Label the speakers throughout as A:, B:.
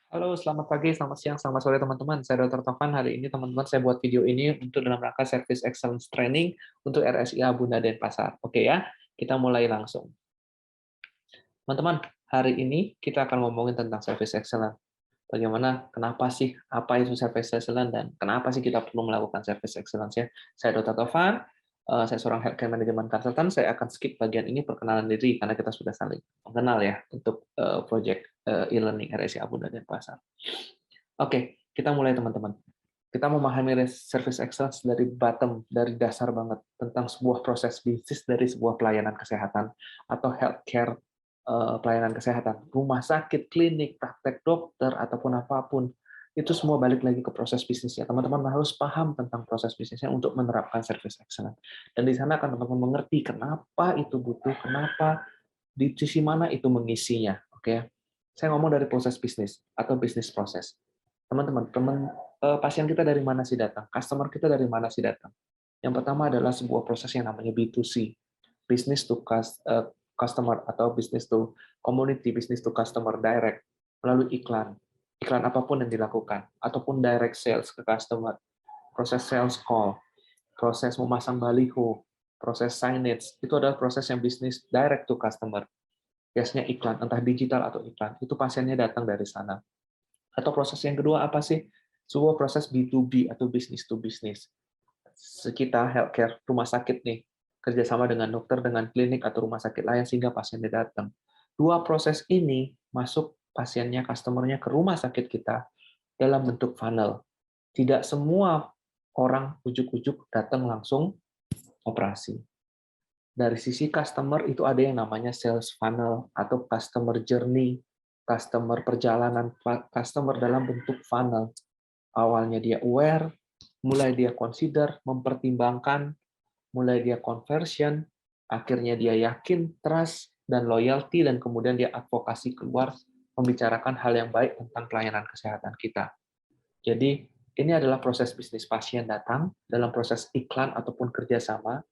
A: Halo, selamat pagi, selamat siang, selamat sore teman-teman. Saya Dr. Tovan. Hari ini teman-teman saya buat video ini untuk dalam rangka Service Excellence Training untuk RSIA Bunda Denpasar. Oke ya, kita mulai langsung. Teman-teman, hari ini kita akan ngomongin tentang Service Excellence. Bagaimana, kenapa sih, apa itu Service Excellence, dan kenapa sih kita perlu melakukan Service Excellence ya. Saya Dr. Tovan, saya seorang Healthcare Management Consultant. Saya akan skip bagian ini perkenalan diri karena kita sudah saling mengenal ya untuk project e-learning RSIA Bunda Denpasar. Oke, kita mulai teman-teman. Kita memahami service excellence dari bottom, dari dasar banget, tentang sebuah proses bisnis dari sebuah pelayanan kesehatan, atau healthcare pelayanan kesehatan, rumah sakit, klinik, praktek dokter, ataupun apapun, itu semua balik lagi ke proses bisnisnya. Teman-teman harus paham tentang proses bisnisnya untuk menerapkan service excellence. Dan di sana akan teman-teman mengerti kenapa itu butuh, kenapa, di sisi mana itu mengisinya. Oke, saya ngomong dari proses bisnis atau bisnis proses. Teman-teman, pasien kita dari mana sih datang? Customer kita dari mana sih datang? Yang pertama adalah sebuah proses yang namanya B2C, business to customer atau business to community, business to customer direct, melalui iklan. Iklan apapun yang dilakukan, ataupun direct sales ke customer, proses sales call, proses memasang baliho, proses signage, itu adalah proses yang bisnis direct to customer. Biasanya iklan, entah digital atau iklan, itu pasiennya datang dari sana. Atau proses yang kedua apa sih? Sebuah proses B2B atau business to business. Kita healthcare, rumah sakit nih, kerjasama dengan dokter, dengan klinik atau rumah sakit lain sehingga pasiennya datang. Dua proses ini masuk pasiennya, customer-nya ke rumah sakit kita dalam bentuk funnel. Tidak semua orang ujuk-ujuk datang langsung operasi. Dari sisi customer itu ada yang namanya sales funnel atau customer journey, customer perjalanan, customer dalam bentuk funnel. Awalnya dia aware, mulai dia consider, mempertimbangkan, mulai dia conversion, akhirnya dia yakin, trust, dan loyalty, dan kemudian dia advokasi keluar, membicarakan hal yang baik tentang pelayanan kesehatan kita. Jadi, ini adalah proses bisnis. Pasien datang dalam proses iklan ataupun kerjasama,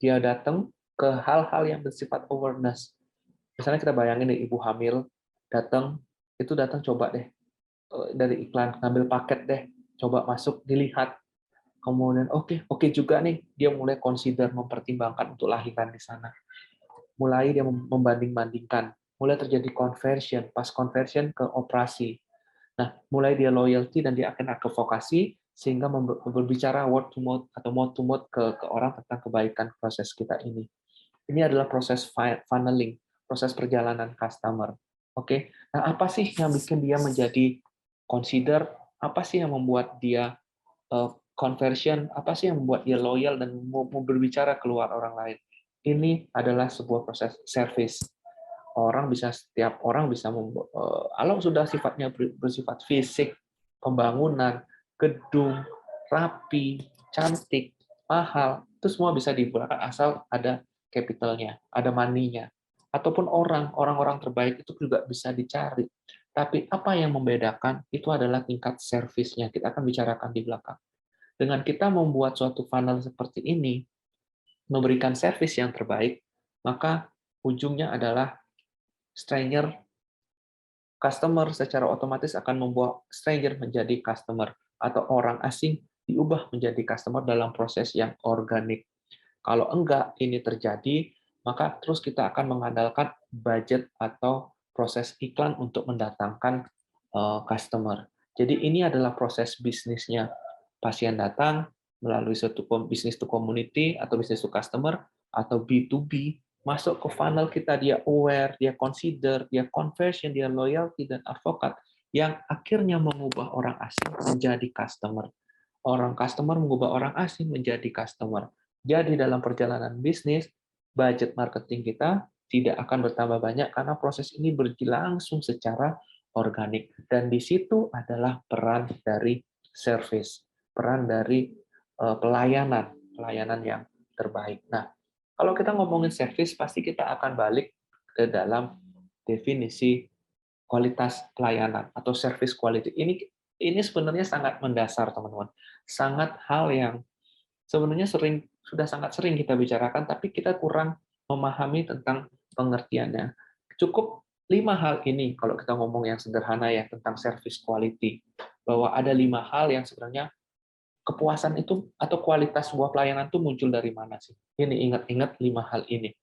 A: dia datang ke hal-hal yang bersifat awareness. Misalnya kita bayangin nih, ibu hamil datang, itu datang coba deh, dari iklan, ngambil paket deh, coba masuk, dilihat, kemudian oke juga nih, dia mulai consider, mempertimbangkan untuk lahiran di sana. Mulai dia membanding-bandingkan, mulai terjadi conversion, pas conversion ke operasi. Nah, mulai dia loyalty dan dia akan advokasi sehingga berbicara word to mouth atau mouth to mouth ke orang tentang kebaikan proses kita ini. Ini adalah proses funneling, proses perjalanan customer. Oke, nah apa sih yang bikin dia menjadi consider? Apa sih yang membuat dia conversion? Apa sih yang membuat dia loyal dan mau berbicara keluar orang lain? Ini adalah sebuah proses service. Setiap orang bisa kalau sudah sifatnya bersifat fisik, pembangunan, gedung, rapi, cantik, mahal, itu semua bisa dibuat asal ada capitalnya, ada money-nya. Ataupun orang-orang terbaik itu juga bisa dicari. Tapi apa yang membedakan itu adalah tingkat servisnya. Kita akan bicarakan di belakang. Dengan kita membuat suatu funnel seperti ini, memberikan servis yang terbaik, maka ujungnya adalah stranger customer secara otomatis akan membawa stranger menjadi customer atau orang asing diubah menjadi customer dalam proses yang organik. Kalau enggak ini terjadi, maka terus kita akan mengandalkan budget atau proses iklan untuk mendatangkan customer. Jadi ini adalah proses bisnisnya. Pasien datang melalui suatu bisnis to community atau bisnis to customer atau B2B, masuk ke funnel kita, dia aware, dia consider, dia conversion, dia loyalty, dan advokat, yang akhirnya mengubah orang asing menjadi customer. Orang customer mengubah orang asing menjadi customer. Jadi dalam perjalanan bisnis, budget marketing kita tidak akan bertambah banyak karena proses ini berlangsung secara organik. Dan di situ adalah peran dari service, peran dari pelayanan, pelayanan yang terbaik. Nah, kalau kita ngomongin service, pasti kita akan balik ke dalam definisi kualitas pelayanan atau service quality. Ini sebenarnya sangat mendasar, teman-teman. Sangat hal yang sebenarnya sudah sangat sering kita bicarakan, tapi kita kurang memahami tentang pengertiannya. Cukup 5 hal ini, kalau kita ngomong yang sederhana ya, tentang service quality, bahwa ada 5 hal yang sebenarnya kepuasan itu atau kualitas sebuah pelayanan itu muncul dari mana sih? Ini ingat-ingat 5 hal ini.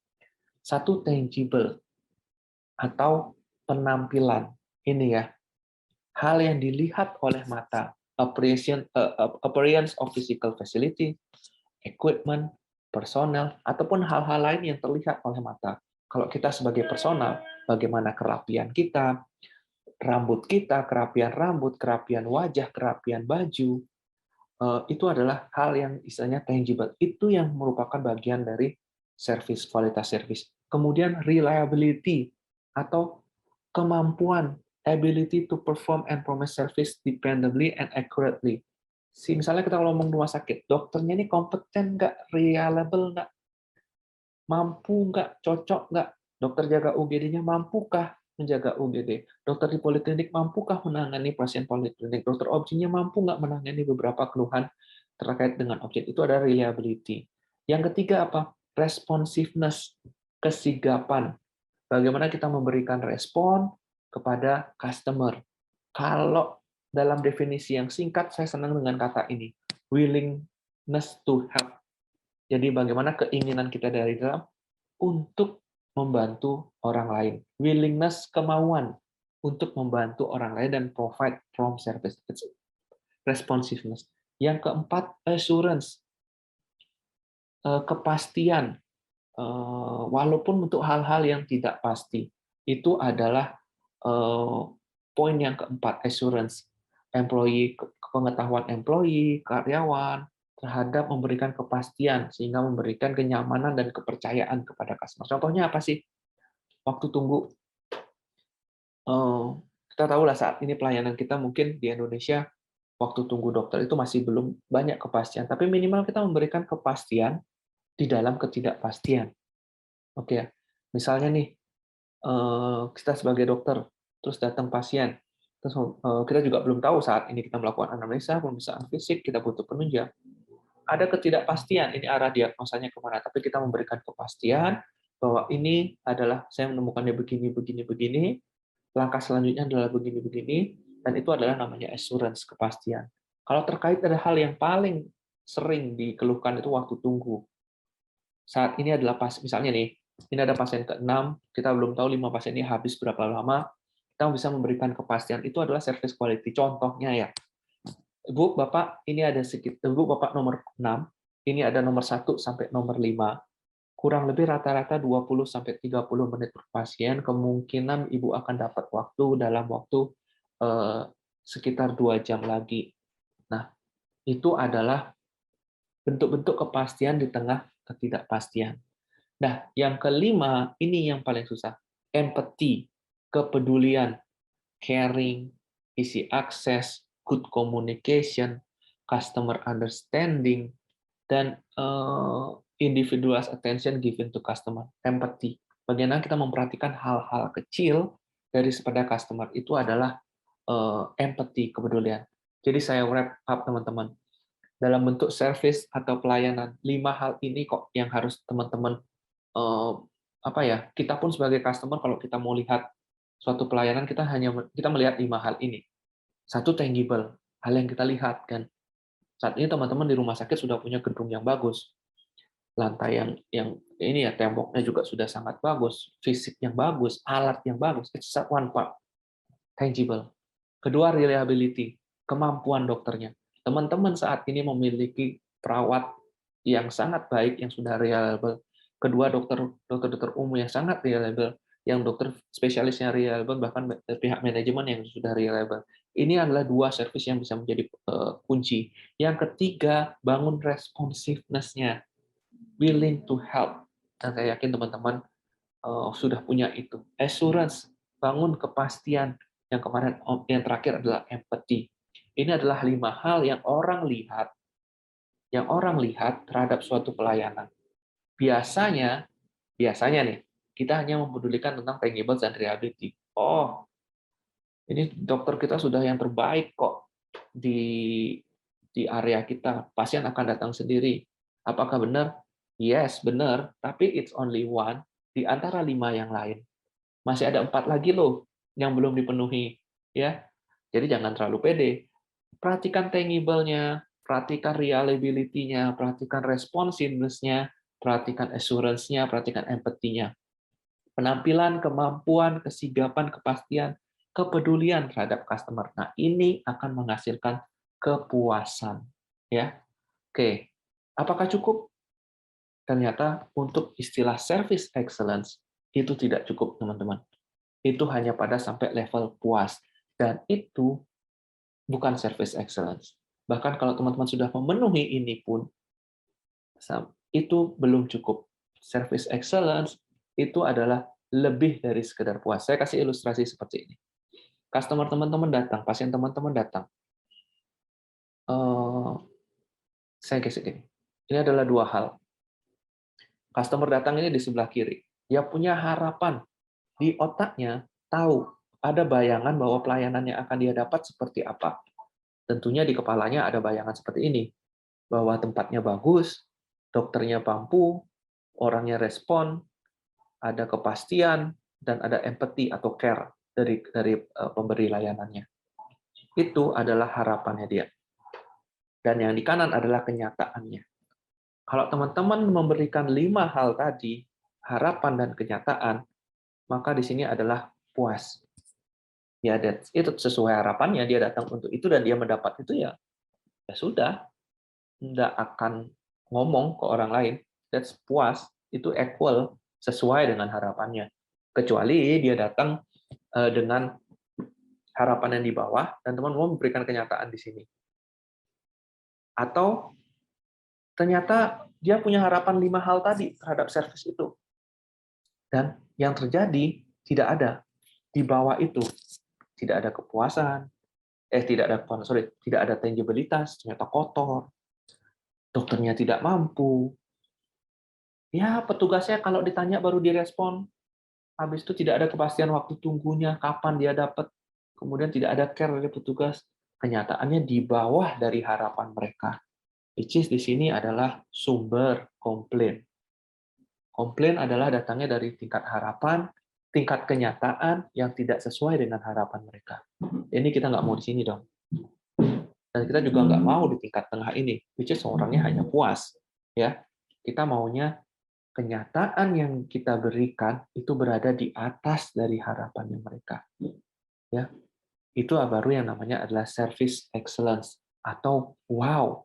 A: Satu, tangible atau penampilan. Ini ya, hal yang dilihat oleh mata, appearance of physical facility, equipment, personel, ataupun hal-hal lain yang terlihat oleh mata. Kalau kita sebagai personal, bagaimana kerapian kita, rambut kita, kerapian rambut, kerapian wajah, kerapian baju, itu adalah hal yang istilahnya tangible. Itu yang merupakan bagian dari service, kualitas service. Kemudian reliability atau kemampuan, ability to perform and promise service dependably and accurately. Misalnya kita ngomong rumah sakit, dokternya ini kompeten nggak, reliable nggak, mampu nggak, cocok nggak, dokter jaga UGD-nya mampukah menjaga UGD, dokter di poliklinik mampukah menangani pasien poliklinik, dokter objeknya mampu nggak menangani beberapa keluhan terkait dengan objek. Itu ada reliability. Yang ketiga apa? Responsiveness, kesigapan. Bagaimana kita memberikan respon kepada customer. Kalau dalam definisi yang singkat, saya senang dengan kata ini, willingness to help. Jadi bagaimana keinginan kita dari dalam untuk membantu orang lain. Willingness, kemauan untuk membantu orang lain dan provide from service. Responsiveness. Yang keempat, assurance, kepastian. Walaupun untuk hal-hal yang tidak pasti. Itu adalah poin yang keempat, assurance. Pengetahuan employee, karyawan, terhadap memberikan kepastian, sehingga memberikan kenyamanan dan kepercayaan kepada customer. Contohnya apa sih? Waktu tunggu, kita tahu lah saat ini pelayanan kita mungkin di Indonesia, waktu tunggu dokter itu masih belum banyak kepastian, tapi minimal kita memberikan kepastian di dalam ketidakpastian. Oke ya, misalnya nih, kita sebagai dokter, terus datang pasien, terus kita juga belum tahu saat ini kita melakukan analisa, pemeriksaan fisik, kita butuh penunjang. Ada ketidakpastian, ini arah diagnosanya kemana, tapi kita memberikan kepastian bahwa ini adalah saya menemukannya begini, begini, begini, langkah selanjutnya adalah begini, begini, dan itu adalah namanya assurance, kepastian. Kalau terkait ada hal yang paling sering dikeluhkan itu waktu tunggu. Saat ini adalah misalnya nih, ini ada pasien ke-6, kita belum tahu 5 pasien ini habis berapa lama, kita bisa memberikan kepastian, itu adalah service quality. Contohnya ya, Ibu, Bapak, ini ada sekitar, Ibu, Bapak nomor 6, ini ada nomor 1 sampai nomor 5, kurang lebih rata-rata 20 sampai 30 menit per pasien, kemungkinan Ibu akan dapat waktu dalam waktu sekitar 2 jam lagi. Nah, itu adalah bentuk-bentuk kepastian di tengah ketidakpastian. Nah, yang kelima, ini yang paling susah. Empathy, kepedulian, caring, easy access, good communication, customer understanding, dan individualized attention given to customer. Empathy. Bagaimana kita memperhatikan hal-hal kecil dari pada customer itu adalah empathy, kepedulian. Jadi saya wrap up teman-teman. Dalam bentuk service atau pelayanan, 5 hal ini kok yang harus teman-teman apa ya, kita pun sebagai customer kalau kita mau lihat suatu pelayanan kita melihat 5 hal ini. Satu, tangible, hal yang kita lihat kan. Saat ini teman-teman di rumah sakit sudah punya gedung yang bagus, lantai yang ini ya, temboknya juga sudah sangat bagus, fisik yang bagus, alat yang bagus. It's one part, tangible. Kedua, reliability, kemampuan dokternya. Teman-teman saat ini memiliki perawat yang sangat baik, yang sudah reliable. Kedua, dokter umum yang sangat reliable, yang dokter spesialisnya reliable, bahkan pihak manajemen yang sudah reliable. Ini adalah 2 service yang bisa menjadi kunci. Yang ketiga, bangun responsiveness-nya, willing to help. Dan saya yakin teman-teman sudah punya itu. Assurance, bangun kepastian. Yang kemarin, yang terakhir adalah empathy. Ini adalah 5 hal yang orang lihat terhadap suatu pelayanan. Biasanya nih, kita hanya mempedulikan tentang tangible dan reliability. Oh, ini dokter kita sudah yang terbaik kok di area kita. Pasien akan datang sendiri. Apakah benar? Yes, benar. Tapi it's only one di antara 5 yang lain. Masih ada 4 lagi loh yang belum dipenuhi, ya. Jadi jangan terlalu pede. Perhatikan tangible-nya, perhatikan reliability-nya, perhatikan responsiveness-nya, perhatikan assurance-nya, perhatikan empathy-nya. Penampilan, kemampuan, kesigapan, kepastian, kepedulian terhadap customer. Nah, ini akan menghasilkan kepuasan, ya. Oke. Apakah cukup? Ternyata untuk istilah service excellence itu tidak cukup, teman-teman. Itu hanya pada sampai level puas. Dan itu bukan service excellence. Bahkan kalau teman-teman sudah memenuhi ini pun, itu belum cukup. Service excellence itu adalah lebih dari sekedar puas. Saya kasih ilustrasi seperti ini. Customer teman-teman datang, pasien teman-teman datang. Eh, saya kasih gini. Ini adalah dua hal. Customer datang ini di sebelah kiri. Dia punya harapan di otaknya, tahu ada bayangan bahwa pelayanan yang akan dia dapat seperti apa. Tentunya di kepalanya ada bayangan seperti ini, bahwa tempatnya bagus, dokternya mampu, orangnya respon, ada kepastian, dan ada empathy atau care dari pemberi layanannya. Itu adalah harapannya dia. Dan yang di kanan adalah kenyataannya. Kalau teman-teman memberikan 5 hal tadi, harapan dan kenyataan, maka di sini adalah puas. Ya, itu sesuai harapannya, dia datang untuk itu dan dia mendapat itu, ya sudah, nggak akan ngomong ke orang lain. That's puas, itu equal, sesuai dengan harapannya. Kecuali dia datang dengan harapan yang di bawah, dan teman-teman memberikan kenyataan di sini. Atau ternyata dia punya harapan 5 hal tadi terhadap service itu. Dan yang terjadi tidak ada di bawah itu. Tidak ada kepuasan, tidak ada tangibilitas, ternyata kotor, dokternya tidak mampu. Ya, petugasnya kalau ditanya baru direspon. Habis itu tidak ada kepastian waktu tunggunya, kapan dia dapat. Kemudian tidak ada care dari petugas. Kenyataannya di bawah dari harapan mereka. Which is di sini adalah sumber komplain. Komplain adalah datangnya dari tingkat harapan, tingkat kenyataan yang tidak sesuai dengan harapan mereka. Ini kita nggak mau di sini dong. Dan kita juga nggak mau di tingkat tengah ini, which is orangnya hanya puas. Ya, kita maunya kenyataan yang kita berikan itu berada di atas dari harapannya mereka. Ya, itu baru yang namanya adalah service excellence atau wow,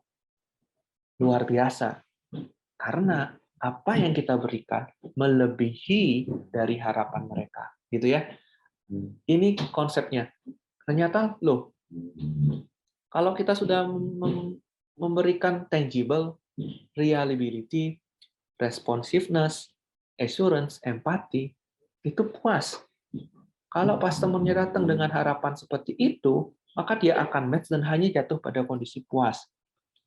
A: luar biasa. Karena apa yang kita berikan melebihi dari harapan mereka, gitu ya. Ini konsepnya. Ternyata loh, kalau kita sudah memberikan tangible, reliability, responsiveness, assurance, empathy, itu puas. Kalau customer-nya datang dengan harapan seperti itu, maka dia akan match dan hanya jatuh pada kondisi puas.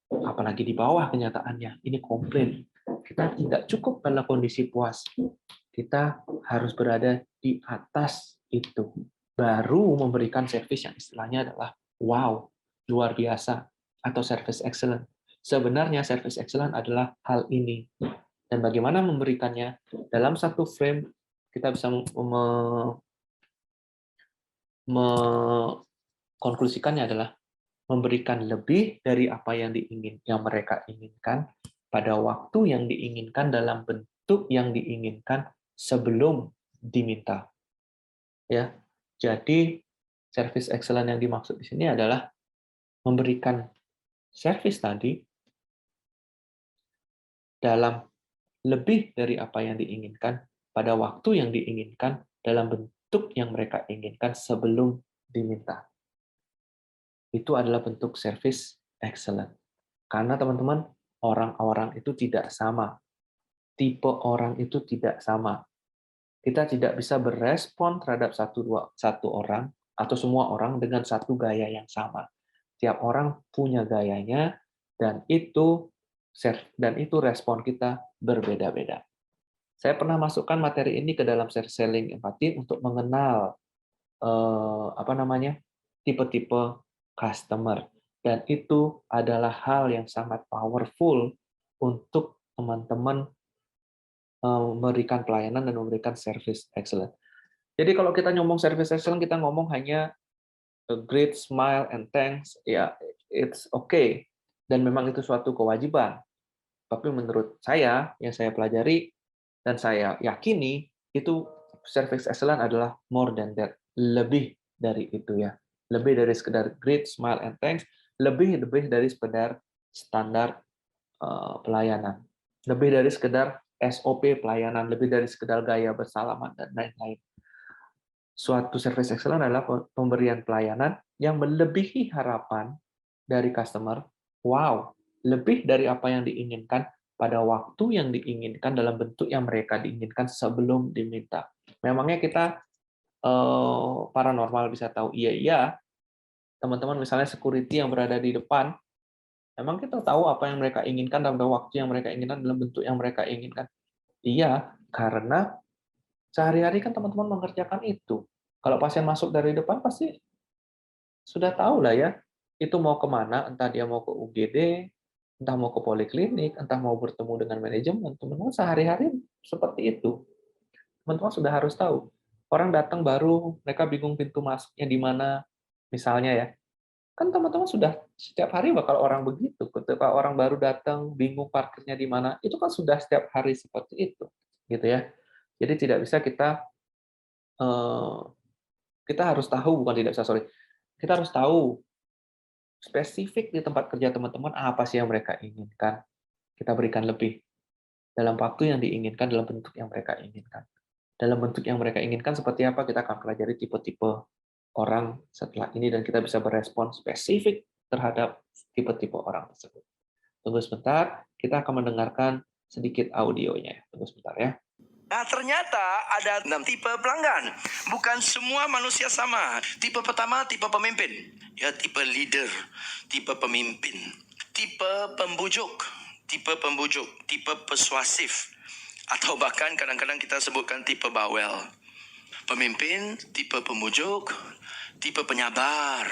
A: Apalagi di bawah kenyataannya, ini komplain. Kita tidak cukup pada kondisi puas. Kita harus berada di atas itu. Baru memberikan service yang istilahnya adalah wow, luar biasa, atau service excellent. Sebenarnya service excellent adalah hal ini. Dan bagaimana memberikannya? Dalam satu frame, kita bisa mengkonklusikannya adalah memberikan lebih dari apa yang mereka inginkan pada waktu yang diinginkan dalam bentuk yang diinginkan sebelum diminta. Ya. Jadi service excellent yang dimaksud di sini adalah memberikan service tadi dalam lebih dari apa yang diinginkan pada waktu yang diinginkan dalam bentuk yang mereka inginkan sebelum diminta. Itu adalah bentuk service excellent. Karena teman-teman, orang-orang itu tidak sama. Tipe orang itu tidak sama. Kita tidak bisa berespon terhadap satu orang atau semua orang dengan satu gaya yang sama. Tiap orang punya gayanya, dan itu respon kita berbeda-beda. Saya pernah masukkan materi ini ke dalam selling empati untuk mengenal tipe-tipe customer, dan itu adalah hal yang sangat powerful untuk teman-teman memberikan pelayanan dan memberikan service excellent. Jadi kalau kita ngomong service excellence, kita ngomong hanya a great smile and thanks, ya it's okay. Dan memang itu suatu kewajiban. Tapi menurut saya, yang saya pelajari dan saya yakini, itu service excellence adalah more than that. Lebih dari itu ya. Lebih dari sekedar great smile and thanks, lebih dari sekedar standar pelayanan. Lebih dari sekedar SOP pelayanan, lebih dari sekedar gaya bersalaman, dan lain-lain. Suatu service excellence adalah pemberian pelayanan yang melebihi harapan dari customer. Wow, lebih dari apa yang diinginkan pada waktu yang diinginkan dalam bentuk yang mereka diinginkan sebelum diminta. Memangnya kita paranormal bisa tahu iya, teman-teman misalnya security yang berada di depan, memang kita tahu apa yang mereka inginkan dalam waktu yang mereka inginkan dalam bentuk yang mereka inginkan. Iya, karena sehari-hari kan teman-teman mengerjakan itu. Kalau pasien masuk dari depan pasti sudah tahu lah ya, itu mau kemana, entah dia mau ke UGD, entah mau ke poliklinik, entah mau bertemu dengan manajemen, teman-teman sehari-hari seperti itu. Teman-teman sudah harus tahu. Orang datang baru, mereka bingung pintu masuknya di mana, misalnya ya. Kan teman-teman sudah setiap hari bakal orang begitu. Ketika orang baru datang, bingung parkirnya di mana, itu kan sudah setiap hari seperti itu, gitu ya. Jadi tidak bisa eh, kita harus tahu, bukan tidak bisa, sorry. Kita harus tahu spesifik di tempat kerja teman-teman apa sih yang mereka inginkan. Kita berikan lebih dalam waktu yang diinginkan, dalam bentuk yang mereka inginkan. Dalam bentuk yang mereka inginkan seperti apa, kita akan pelajari tipe-tipe orang setelah ini, dan kita bisa berespon spesifik terhadap tipe-tipe orang tersebut. Tunggu sebentar, kita akan mendengarkan sedikit audionya. Tunggu sebentar ya.
B: Nah, ternyata ada 6 tipe pelanggan. Bukan semua manusia sama. Tipe pertama, tipe pemimpin. Ya, tipe leader, tipe pemimpin. Tipe pembujuk, tipe persuasif. Atau bahkan kadang-kadang kita sebutkan tipe bawel. Pemimpin, tipe pembujuk, tipe penyabar.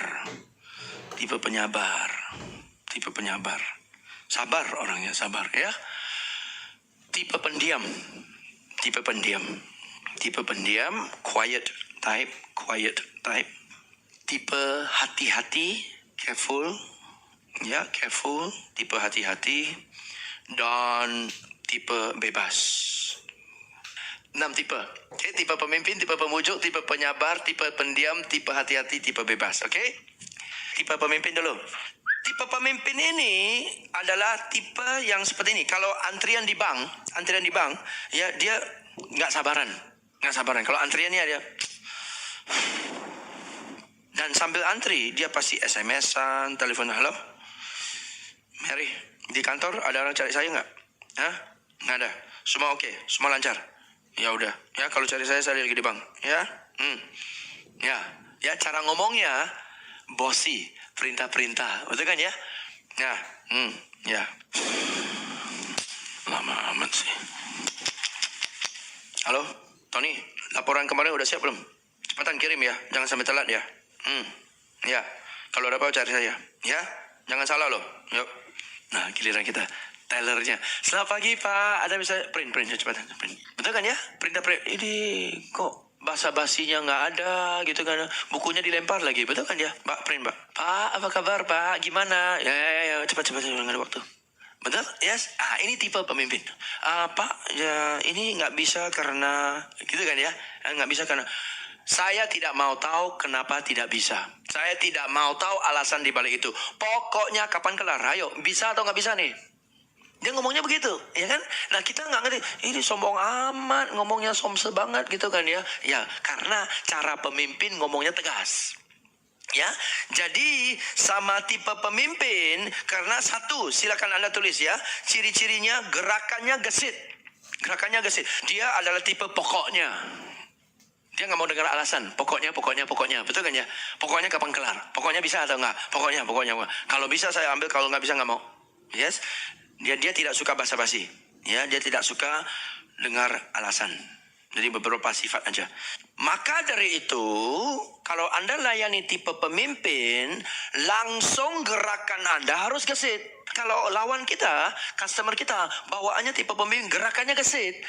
B: Tipe penyabar. Tipe penyabar. Sabar orangnya, sabar ya. Tipe pendiam. Tipe pendiam. Tipe pendiam, quiet type. Tipe hati-hati, careful. Ya, careful. Tipe hati-hati. Dan tipe bebas. 6 tipe. Okay, tipe pemimpin, tipe pemujuk, tipe penyabar, tipe pendiam, tipe hati-hati, tipe bebas. Okay? Tipe pemimpin dulu. Tipe pemimpin ini adalah tipe yang seperti ini. Kalau antrian di bank, ya dia nggak sabaran. Kalau antriannya dia dan sambil antri dia pasti SMS-an, telepon, halo, Mary, di kantor ada orang cari saya nggak? Hah? Nggak ada. Semua oke, semua lancar. Ya udah, ya kalau cari saya lagi di bank, ya. Ya cara ngomongnya bossy, perintah, betul kan ya? Ya. Lama amat sih. Halo, Tony, laporan kemarin udah siap belum? Cepatan kirim ya, jangan sampai telat ya. Ya, kalau ada apa cari saya, ya. Jangan salah loh. Yuk. Nah, giliran kita. Tellernya. Selamat pagi Pak, ada bisa print cepatan print. Betul kan ya? Print. Ini kok basa-basinya nggak ada gitu kan? Bukunya dilempar lagi, betul kan ya? Pak print Pak. Pak apa kabar Pak? Gimana? Ya cepat nggak ada waktu. Betul? Yes. Ini tipe pemimpin. Pak, ya ini nggak bisa karena gitu kan ya? Nggak bisa karena saya tidak mau tahu kenapa tidak bisa. Saya tidak mau tahu alasan di balik itu. Pokoknya kapan kelar? Ayo, bisa atau nggak bisa nih? Dia ngomongnya begitu, ya kan? Nah kita nggak ngerti, ini sombong amat, ngomongnya somse banget gitu kan ya? Ya, karena cara pemimpin ngomongnya tegas. Ya, jadi sama tipe pemimpin karena satu, silakan Anda tulis ya, ciri-cirinya gerakannya gesit. Dia adalah tipe pokoknya. Dia nggak mau dengar alasan, pokoknya, betul kan ya? Pokoknya kapan kelar? Pokoknya bisa atau enggak? Pokoknya. Kalau bisa saya ambil, kalau nggak bisa nggak mau. Yes, dia tidak suka basa-basi. Ya, dia tidak suka dengar alasan. Jadi beberapa sifat aja. Maka dari itu, kalau Anda layani tipe pemimpin, langsung gerakan Anda harus gesit. Kalau lawan kita, customer kita, bawaannya tipe pemimpin, gerakannya gesit.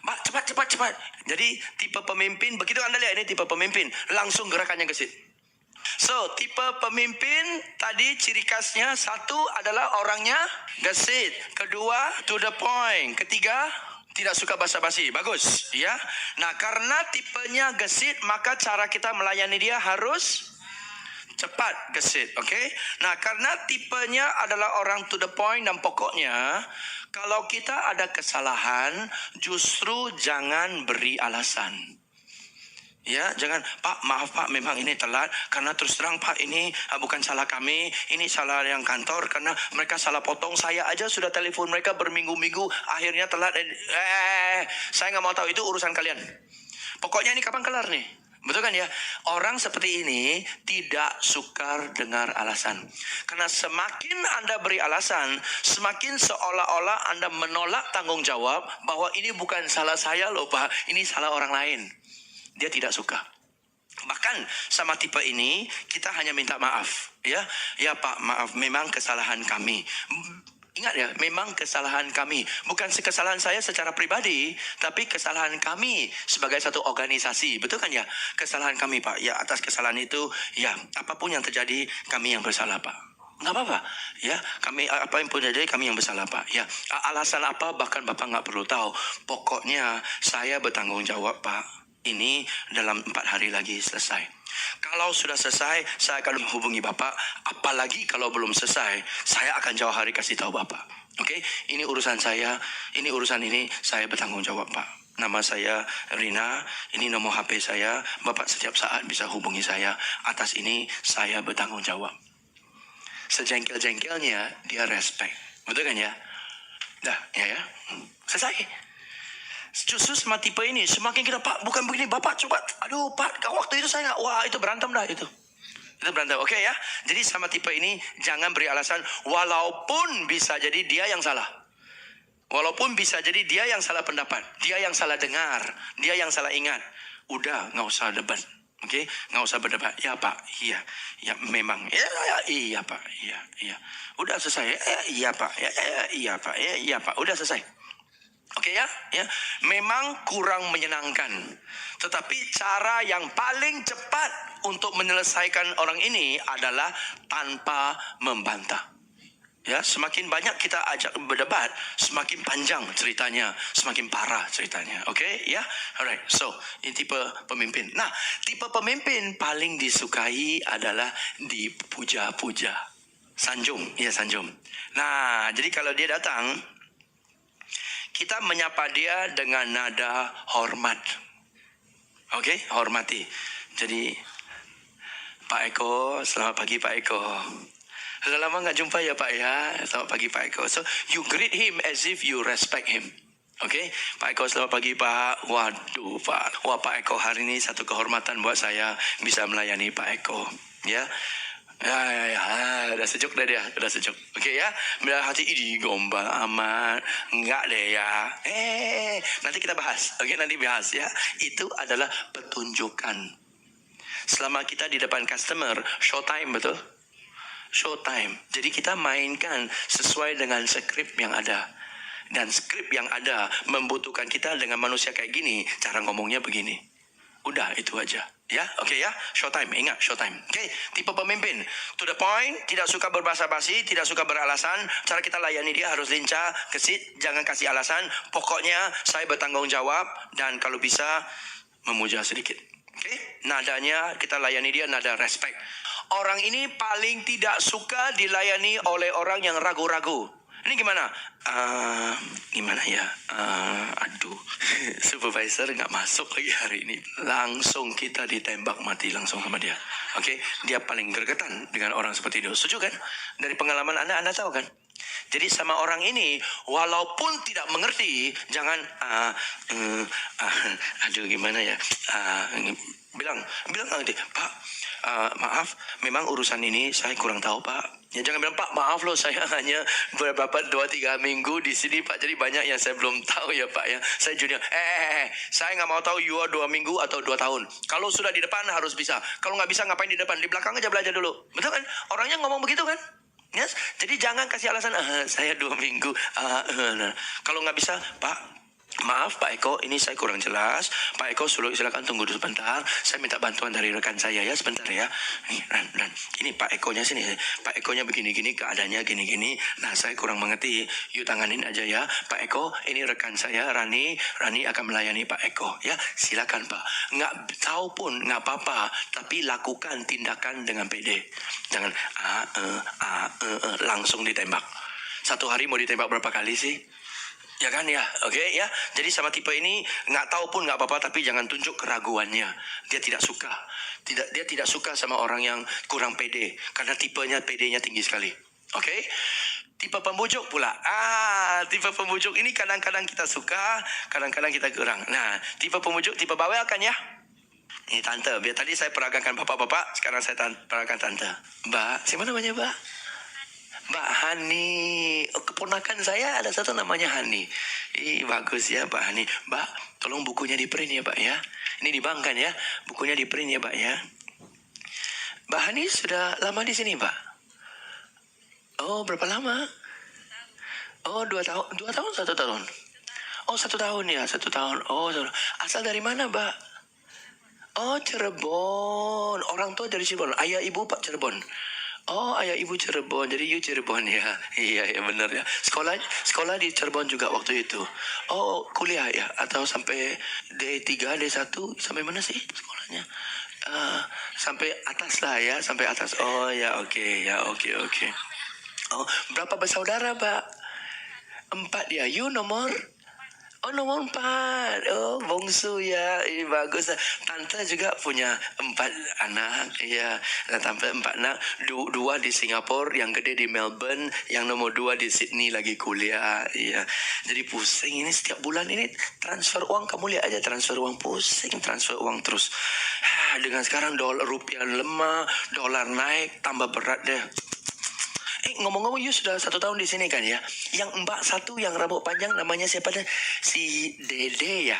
B: Pak, cepat, cepat, cepat. Jadi tipe pemimpin, begitu Anda lihat ini tipe pemimpin, langsung gerakannya gesit. So, tipe pemimpin tadi ciri khasnya, satu adalah orangnya gesit, kedua to the point, ketiga tidak suka basa-basi. Bagus, ya. Nah, karena tipenya gesit, maka cara kita melayani dia harus cepat, gesit, okay? Nah, karena tipenya adalah orang to the point dan pokoknya, kalau kita ada kesalahan, justru jangan beri alasan. Ya, jangan, Pak, maaf Pak, memang ini telat karena terus terang Pak, ini bukan salah kami, ini salah yang kantor karena mereka salah potong. Saya aja sudah telepon mereka berminggu-minggu, akhirnya telat. Saya nggak mau tahu, itu urusan kalian. Pokoknya ini kapan kelar nih? Betul kan ya? Orang seperti ini tidak suka dengar alasan. Karena semakin Anda beri alasan, semakin seolah-olah Anda menolak tanggung jawab bahwa ini bukan salah saya loh Pak, ini salah orang lain. Dia tidak suka. Bahkan sama tipe ini kita hanya minta maaf, ya. Ya Pak, maaf, memang kesalahan kami. Ingat ya, memang kesalahan kami. Bukan kesalahan saya secara pribadi, tapi kesalahan kami sebagai satu organisasi. Betul kan ya? Kesalahan kami Pak. Ya, atas kesalahan itu, ya, apapun yang terjadi kami yang bersalah Pak. Nggak apa-apa, ya. Kami apa yang pun terjadi kami yang bersalah Pak. Ya, alasan apa bahkan Bapak nggak perlu tahu. Pokoknya saya bertanggung jawab Pak. Ini dalam 4 hari lagi selesai. Kalau sudah selesai, saya akan menghubungi Bapak. Apalagi kalau belum selesai, saya akan jauh hari kasih tahu Bapak. Oke, ini urusan saya, ini urusan ini, saya bertanggung jawab Pak. Nama saya Rina, ini nomor HP saya. Bapak setiap saat bisa hubungi saya. Atas ini saya bertanggung jawab. Sejengkel-jengkelnya dia respect. Betul kan ya? Dah, ya. Selesai. Justru sama tipe ini, semakin kita, Pak, bukan begini, Bapak coba, aduh Pak, waktu itu saya nggak, wah itu berantem dah itu berantem, oke ya. Jadi sama tipe ini, jangan beri alasan, walaupun bisa jadi dia yang salah. Walaupun bisa jadi dia yang salah pendapat, dia yang salah dengar, dia yang salah ingat. Udah, nggak usah debat. Oke, nggak usah berdebat. Ya Pak, iya, ya memang, iya Pak, iya. Udah selesai, iya Pak, iya Pak, iya Pak, udah selesai. Oke ya, memang kurang menyenangkan. Tetapi cara yang paling cepat untuk menyelesaikan orang ini adalah tanpa membantah. Ya, semakin banyak kita ajak berdebat, semakin panjang ceritanya, semakin parah ceritanya. Oke, ya. Alright. So, ini tipe pemimpin. Nah, tipe pemimpin paling disukai adalah dipuja-puja. Sanjung, ya sanjung. Nah, jadi kalau dia datang, kita menyapa dia dengan nada hormat. Oke, hormati. Jadi, Pak Eko, selamat pagi Pak Eko. Sudah lama nggak jumpa ya Pak ya. Selamat pagi Pak Eko. So, you greet him as if you respect him. Oke, Pak Eko, selamat pagi Pak. Waduh Pak. Wah Pak Eko, hari ini satu kehormatan buat saya bisa melayani Pak Eko. Ya. Ya, udah sejuk dah dia, udah sejuk. Oke ya, bila hati ini gombal amat, enggak deh ya. Nanti kita bahas, oke, nanti bahas ya. Itu adalah petunjukan. Selama kita di depan customer, showtime betul? Showtime. Jadi kita mainkan sesuai dengan skrip yang ada. Dan skrip yang ada membutuhkan kita dengan manusia kayak gini, cara ngomongnya begini. Udah, itu aja. Ya, oke ya, showtime, ingat showtime. Oke, tipe pemimpin, to the point, tidak suka berbasa-basi, tidak suka beralasan. Cara kita layani dia harus lincah, gesit, jangan kasih alasan. Pokoknya saya bertanggung jawab dan kalau bisa memuja sedikit. Oke, nadanya kita layani dia nada respect. Orang ini paling tidak suka dilayani oleh orang yang ragu-ragu. Ini gimana? Gimana ya? Aduh, supervisor nggak masuk lagi hari ini. Langsung kita ditembak mati langsung sama dia. Oke, dia paling gregetan dengan orang seperti itu. Setuju kan? Dari pengalaman Anda tahu kan? Jadi sama orang ini, walaupun tidak mengerti, jangan aduh gimana ya? Bilang nanti, Pak, maaf, memang urusan ini saya kurang tahu Pak. Ya jangan bilang Pak, maaf loh, saya hanya beberapa 2-3 minggu di sini Pak, jadi banyak yang saya belum tahu ya Pak ya. Saya junior. Saya nggak mau tahu you 2 minggu atau 2 tahun. Kalau sudah di depan harus bisa. Kalau nggak bisa ngapain di depan? Di belakang aja belajar dulu. Betul kan? Orangnya ngomong begitu kan? Yes? Jadi jangan kasih alasan saya 2 minggu. Kalau nggak bisa Pak, Maaf Pak Eko, ini saya kurang jelas. Pak Eko silakan tunggu dulu sebentar. Saya minta bantuan dari rekan saya ya, sebentar ya. Nih, Ran. Ini Pak Ekonya sini. Pak Ekonya begini-gini, keadaannya gini-gini. Nah, saya kurang mengerti. Yuk tanganin aja ya. Pak Eko, ini rekan saya, Rani. Rani akan melayani Pak Eko. Ya, silakan Pak. Nggak tahu pun, nggak apa-apa. Tapi lakukan tindakan dengan pede. Jangan langsung ditembak. Satu hari mau ditembak berapa kali sih? Ya kan ya, oke ya. Jadi sama tipe ini nggak tahu pun nggak apa-apa, tapi jangan tunjuk keraguannya. Dia tidak suka, dia tidak suka sama orang yang kurang pede, karena tipenya pedenya tinggi sekali. Oke. Tipe pembujuk pula. Tipe pembujuk ini kadang-kadang kita suka, kadang-kadang kita kurang. Nah, tipe pembujuk, tipe bawel kan ya? Ini tante. Biar tadi saya peragakan bapak-bapak, sekarang saya peragakan tante. Mbak, siapa namanya Mbak? Mbak Hani, keponakan saya ada satu namanya Hani. Bagus ya Mbak Hani. Mbak, tolong bukunya di print ya Mbak ya. Ini di bank kan ya, bukunya di print ya Mbak ya. Mbak Hani sudah lama di sini Mbak? Oh, berapa lama? Oh, 2 tahun, 1 tahun. Oh, 1 tahun ya, 1 tahun. Oh, asal dari mana Mbak? Oh, Cirebon. Orang tua dari Cirebon. Ayah ibu Pak Cirebon. Oh, ayah ibu Cirebon, jadi you Cirebon ya. Iya benar ya. Sekolah di Cirebon juga waktu itu. Oh, kuliah ya, atau sampai D3, D1 sampai mana sih sekolahnya? Sampai atas lah ya, sampai atas. Oh ya, oke. Oh, berapa bersaudara, Pak? 4 ya. You nomor? Oh, nomor 4. Oh, bongsu ya. Bagus. Tante juga punya 4 anak. Ya, tante 4 anak. 2 di Singapura, yang gede di Melbourne, yang nomor 2 di Sydney lagi kuliah. Ya. Jadi pusing ini setiap bulan ini transfer uang, kamu lihat aja transfer uang, pusing transfer uang terus. Dengan sekarang rupiah lemah, dolar naik, tambah berat deh. Ngomong-ngomong, you sudah 1 tahun di sini kan ya? Yang mbak satu yang rambut panjang namanya siapa deh? Si Dede ya?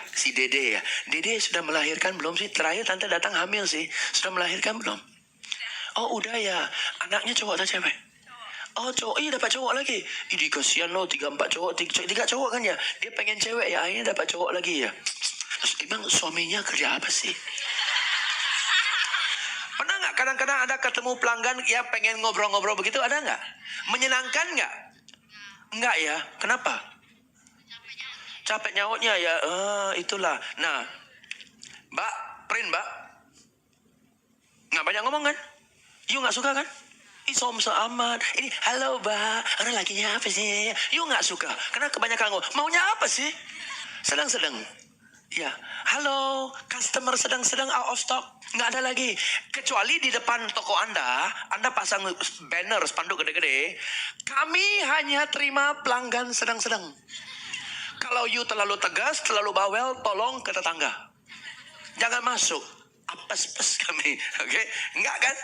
B: Dede sudah melahirkan belum sih? Terakhir tante datang hamil sih. Sudah melahirkan belum? Oh udah ya. Anaknya cowok atau cewek? Oh cowok, dapat cowok lagi. Kasihan loh, 3-4 cowok, 3 cowok kan ya? Dia pengen cewek ya, akhirnya dapat cowok lagi ya. Terus emang suaminya kerja apa sih? Pernah nggak kadang-kadang ada ketemu pelanggan ya pengen ngobrol-ngobrol begitu, ada nggak? Menyenangkan nggak? Nggak ya? Kenapa? Capek nyautnya ya. Itulah. Nah, Mbak, print Mbak. Nggak banyak ngomong kan? You nggak suka kan? Somso amat. Ini, halo Mbak, orang lakinya apa sih? You nggak suka. Karena kebanyakan ngomong. Maunya apa sih? Sedang-sedang. Ya, halo, customer sedang out of stock. Nggak ada lagi. Kecuali di depan toko Anda pasang banner, spanduk gede-gede. Kami hanya terima pelanggan sedang-sedang. Kalau you terlalu tegas, terlalu bawel, tolong ke tetangga. Jangan masuk. Apes-pes kami. Oke? Enggak kan?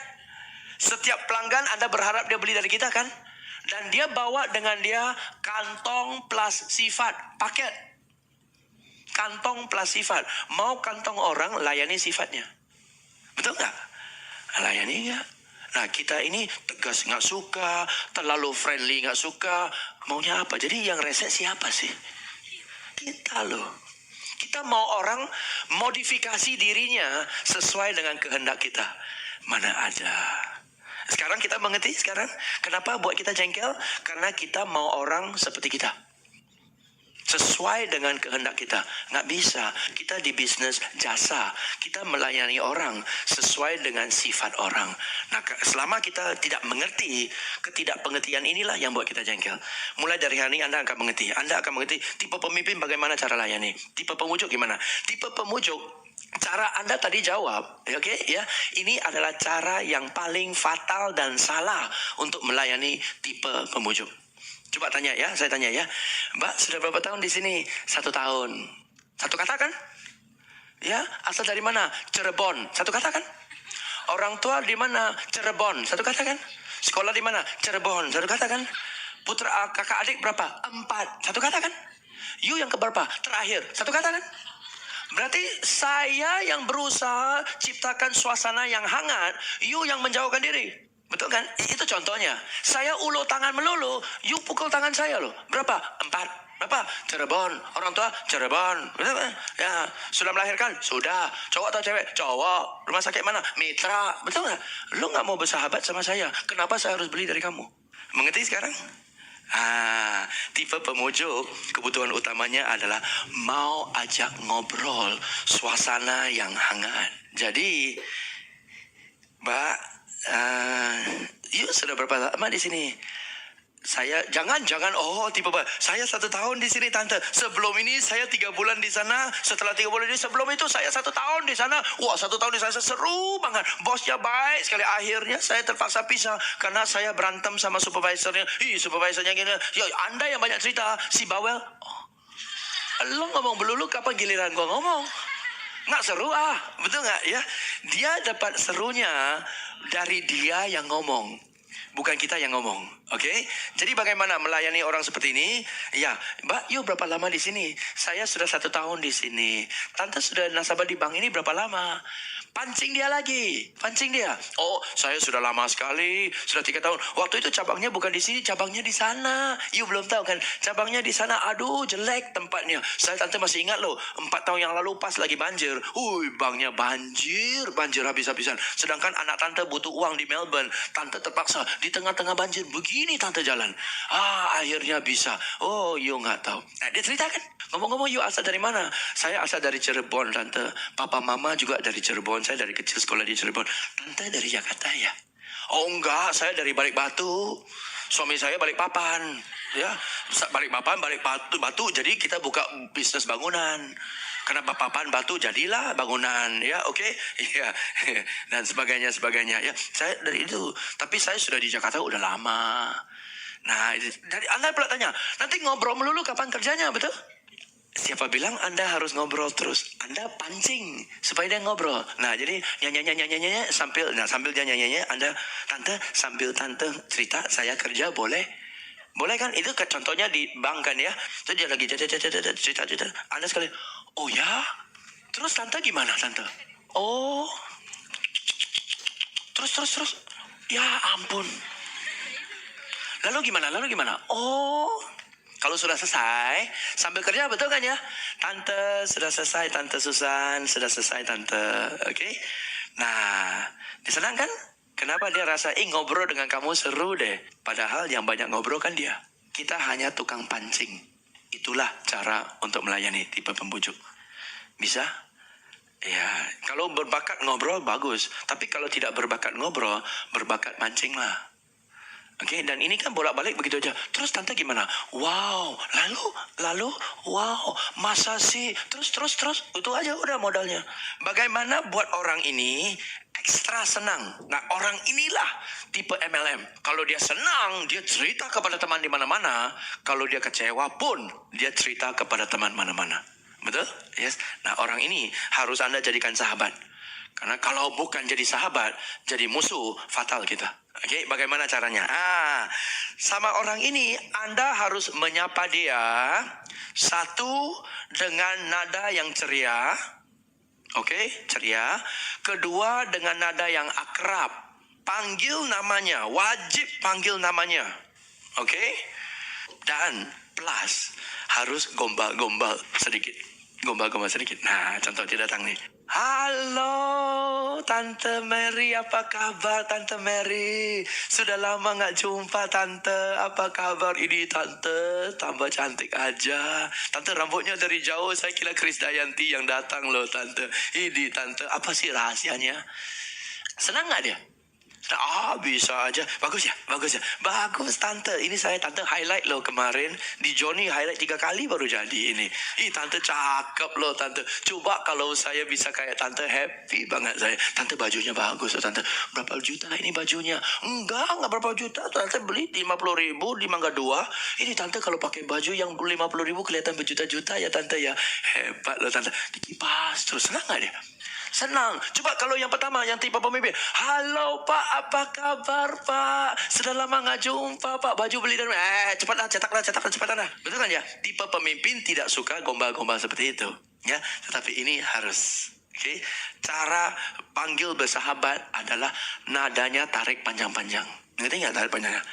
B: Setiap pelanggan Anda berharap dia beli dari kita kan? Dan dia bawa dengan dia kantong plus sifat. Paket. Kantong plus sifat. Mau kantong orang, layani sifatnya. Betul nggak? Layani nggak? Nah, kita ini tegas nggak suka, terlalu friendly nggak suka. Maunya apa? Jadi yang rese siapa sih? Kita loh. Kita mau orang modifikasi dirinya sesuai dengan kehendak kita. Mana ada. Sekarang kita mengerti sekarang. Kenapa buat kita jengkel? Karena kita mau orang seperti kita. Sesuai dengan kehendak kita. Nggak bisa. Kita di bisnis jasa. Kita melayani orang sesuai dengan sifat orang. Nah, selama kita tidak mengerti, ketidakpengertian inilah yang buat kita jengkel. Mulai dari hari ini Anda akan mengerti. Anda akan mengerti tipe pemimpin bagaimana cara layani. Tipe pemujuk gimana. Tipe pemujuk, cara Anda tadi jawab, oke ya. Ini adalah cara yang paling fatal dan salah untuk melayani tipe pemujuk. Coba tanya ya, saya tanya ya. Mbak, sudah berapa tahun di sini? 1 tahun. 1 kata kan? Ya, asal dari mana? Cirebon. 1 kata kan? Orang tua di mana? Cirebon. 1 kata kan? Sekolah di mana? Cirebon. 1 kata kan? Putra kakak adik berapa? 4. 1 kata kan? You yang keberapa? Terakhir. 1 kata kan? Berarti saya yang berusaha ciptakan suasana yang hangat, you yang menjauhkan diri. Betul kan? Itu contohnya. Saya ulur tangan melulu, you pukul tangan saya loh. Berapa? 4. Berapa? Cirebon. Orang tua? Cirebon. Betul kan? Ya. Sudah melahirkan? Sudah. Cowok atau cewek? Cowok. Rumah sakit mana? Mitra. Betul nggak? Lu nggak mau bersahabat sama saya. Kenapa saya harus beli dari kamu? Mengerti sekarang? Tipe pemujuk kebutuhan utamanya adalah mau ajak ngobrol, suasana yang hangat. Jadi, Mbak, yuk sudah berapa lama di sini? Saya jangan tipe Mbak. Saya 1 tahun di sini tante. Sebelum ini saya 3 bulan di sana. Setelah 3 bulan ini sebelum itu saya 1 tahun di sana. Wah 1 tahun di sana seru banget. Bosnya baik sekali. Akhirnya saya terpaksa pisah karena saya berantem sama supervisornya. Supervisornya gini. Ya Anda yang banyak cerita. Si bawel. Lo ngomong belulu kapan giliran gua ngomong? Nggak seru betul nggak ya? Dia dapat serunya dari dia yang ngomong. Bukan kita yang ngomong, oke? Jadi bagaimana melayani orang seperti ini? Ya, Mbak, yuk berapa lama di sini? Saya sudah 1 tahun di sini. Tante sudah nasabah di bank ini berapa lama? Pancing dia lagi, pancing dia. Oh, saya sudah lama sekali, sudah 3 tahun. Waktu itu cabangnya bukan di sini, cabangnya di sana. You belum tahu kan? Cabangnya di sana. Aduh, jelek tempatnya. Saya tante masih ingat loh, 4 tahun yang lalu pas lagi banjir. Banknya banjir habis-habisan. Sedangkan anak tante butuh uang di Melbourne. Tante terpaksa di tengah-tengah banjir. Begini tante jalan. Akhirnya bisa. Oh, you nggak tahu. Nah, dia cerita kan? Ngomong-ngomong, you asal dari mana? Saya asal dari Cirebon, tante. Papa mama juga dari Cirebon. Saya dari kecil sekolah di Cirebon. Tante dari Jakarta ya? Oh enggak, saya dari Balik Batu. Suami saya balik papan. Ya, balik papan, balik batu. Jadi kita buka bisnis bangunan. Karena papan batu jadilah bangunan, ya, oke, ya, dan sebagainya. Ya, saya dari itu. Tapi saya sudah di Jakarta udah lama. Nah, dari Anda pula tanya, nanti ngobrol melulu kapan kerjanya, betul? Siapa bilang Anda harus ngobrol terus? Anda pancing supaya dia ngobrol. Nah, jadi nyanyi sambil dia nyanyi, Anda tante sambil tante cerita saya kerja boleh? Boleh kan? Itu contohnya di bank kan ya. Jadi dia lagi cerita. Anda sekali, oh ya? Terus tante gimana tante? Oh. Terus. Ya ampun. Lalu gimana? Oh. Kalau sudah selesai, sambil kerja betul kan ya? Tante sudah selesai, Tante Susan sudah selesai, Tante. Oke? Nah, disenang kan? Kenapa dia rasa, ngobrol dengan kamu seru deh. Padahal yang banyak ngobrol kan dia. Kita hanya tukang pancing. Itulah cara untuk melayani tipe pembujuk. Bisa? Ya, kalau berbakat ngobrol bagus. Tapi kalau tidak berbakat ngobrol, berbakat mancing lah. Oke, dan ini kan bolak-balik begitu aja. Terus tante gimana? Wow, lalu, wow, masa sih? Terus. Itu aja udah modalnya. Bagaimana buat orang ini ekstra senang? Nah, orang inilah tipe MLM. Kalau dia senang, dia cerita kepada teman di mana-mana. Kalau dia kecewa pun, dia cerita kepada teman mana-mana. Betul? Yes. Nah, orang ini harus Anda jadikan sahabat. Karena kalau bukan jadi sahabat, jadi musuh, fatal kita. Oke, bagaimana caranya? Sama orang ini, Anda harus menyapa dia. 1, dengan nada yang ceria. Oke, ceria. 2, dengan nada yang akrab. Panggil namanya, wajib panggil namanya. Oke? Dan plus, harus gombal-gombal sedikit. Nah, contoh dia datang nih. Halo, Tante Mary, apa kabar Tante Mary? Sudah lama gak jumpa Tante, apa kabar? Ini Tante, tambah cantik aja. Tante rambutnya dari jauh, saya kira Krisdayanti yang datang loh Tante. Ini Tante, apa sih rahasianya? Senang gak dia? Bisa aja. Bagus ya. Bagus Tante. Ini saya Tante highlight loh kemarin. Di Johnny highlight 3 kali baru jadi ini. Tante cakep loh Tante. Coba kalau saya bisa kayak Tante, happy banget saya. Tante bajunya bagus loh Tante. Berapa juta ini bajunya? Enggak berapa juta. Tante beli 50.000 di Mangga 2. Ini Tante kalau pakai baju yang 50.000 kelihatan berjuta-juta ya Tante ya. Hebat loh Tante. Dikipas terus. Senang gak dia? Senang. Coba kalau yang pertama, yang tipe pemimpin. Halo Pak, apa kabar Pak? Sudah lama gak jumpa Pak. Baju beli dari cepatlah, cetaklah cepatan lah. Betul kan ya? Tipe pemimpin tidak suka gombal-gombal seperti itu. Ya, tetapi ini harus. Oke. Cara panggil bersahabat adalah nadanya tarik panjang-panjang. Ngerti nggak tarik panjangnya?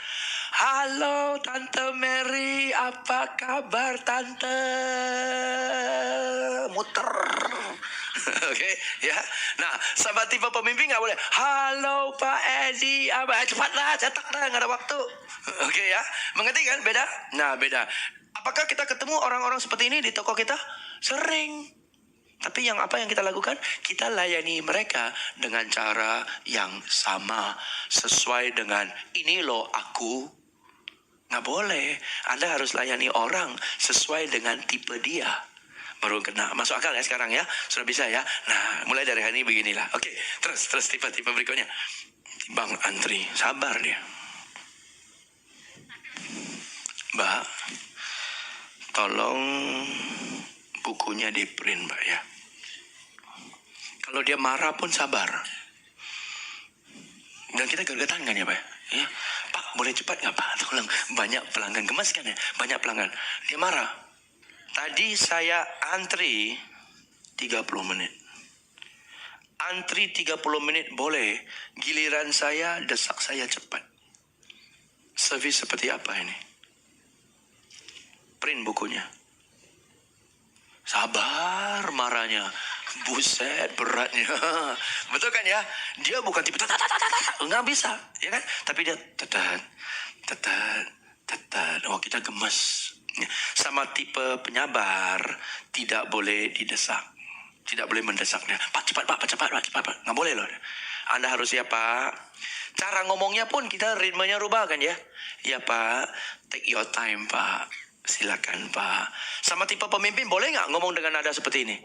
B: Halo Tante Mary, apa kabar Tante? Muter. Oke, ya. Nah, sama tipe pemimpin nggak boleh. Halo Pak Edi, apa? Cepatlah, cetak dah, nggak ada waktu. Oke ya, mengerti kan? Beda? Nah, beda. Apakah kita ketemu orang-orang seperti ini di toko kita? Sering. Tapi apa yang kita lakukan? Kita layani mereka dengan cara yang sama. Sesuai dengan, ini loh aku. Nggak boleh. Anda harus layani orang sesuai dengan tipe dia. Baru kena. Masuk akal ya sekarang ya? Sudah bisa ya? Nah, mulai dari hari ini beginilah. Oke, terus tipe berikutnya. Bang antri, sabar dia. Mbak, tolong bukunya di print, Mbak ya. Kalau dia marah pun sabar. Dan kita gergetan kan ya, Pak? Ya, Pak, boleh cepat nggak, Pak? Tolong, banyak pelanggan, gemas kan ya? Banyak pelanggan. Dia marah. Tadi saya antri 30 menit. Antri 30 menit boleh. Giliran saya, desak saya cepat. Servis seperti apa ini? Print bukunya. Sabar marahnya. Buset beratnya. Betul kan ya? Dia bukan tipe nggak bisa, ya kan? Tapi dia tetat. Oh, kita gemes. Sama tipe penyabar tidak boleh didesak. Tidak boleh mendesaknya. Pak cepat Pak. Nggak boleh loh. Anda harus ya Pak. Cara ngomongnya pun kita ritmenya rubah kan ya. Ya Pak, take your time Pak. Silakan Pak. Sama tipe pemimpin boleh nggak ngomong dengan nada seperti ini?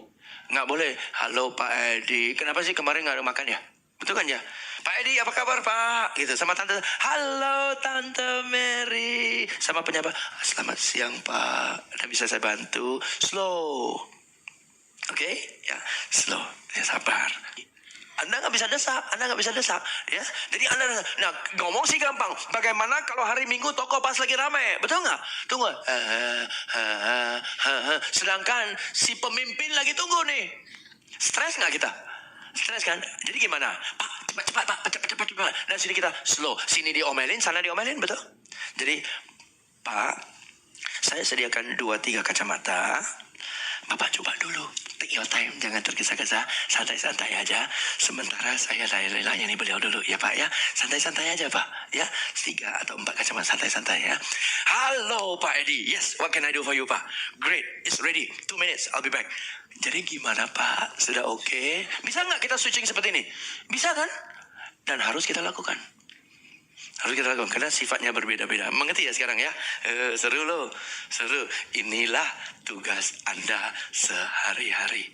B: Nggak boleh. Halo Pak Edi. Kenapa sih kemarin nggak ada makan ya? Betul kan ya? Pak Edi apa kabar Pak? Gitu. Sama Tante. Halo Tante Mary. Sama penyapa. Selamat siang Pak. Ada bisa saya bantu? Slow. Oke? Ya. Slow. Ya sabar. Anda nggak bisa desak, ya. Jadi Anda, nah ngomong sih gampang. Bagaimana kalau hari Minggu toko pas lagi ramai, betul nggak? Tunggu. Sedangkan si pemimpin lagi tunggu nih. Stres nggak kita? Stres kan? Jadi gimana? Pak, cepat Pak, cepat. Dan sini kita slow. Sini diomelin, sana diomelin, betul? Jadi Pak, saya sediakan 2-3 kacamata. Bapak coba dulu. Take your time, jangan tergesa-gesa, santai-santai aja. Sementara saya layani beliau dulu, ya Pak ya. Santai-santai aja Pak, ya. 3 atau 4 kacamata santai-santai ya. Halo Pak Edi, yes, what can I do for you Pak? Great, it's ready, 2 minutes, I'll be back. Jadi gimana Pak, sudah oke? Bisa nggak kita switching seperti ini? Bisa kan? Dan harus kita lakukan. Karena sifatnya berbeda-beda. Mengerti ya sekarang ya? Seru loh. Seru. Inilah tugas Anda sehari-hari.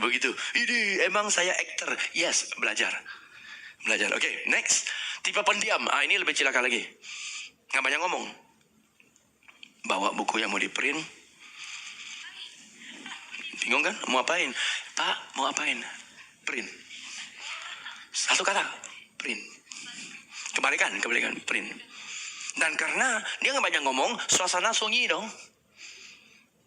B: Begitu. Ini emang saya aktor. Yes, belajar. Oke, next. Tipe pendiam. Ini lebih cilaka lagi. Nggak banyak ngomong. Bawa buku yang mau di print. Bingung kan? Mau apain? Pak, mau apain? Print. Satu kata. Print. Kebalikan, print. Dan karena dia nggak banyak ngomong, suasana sunyi dong.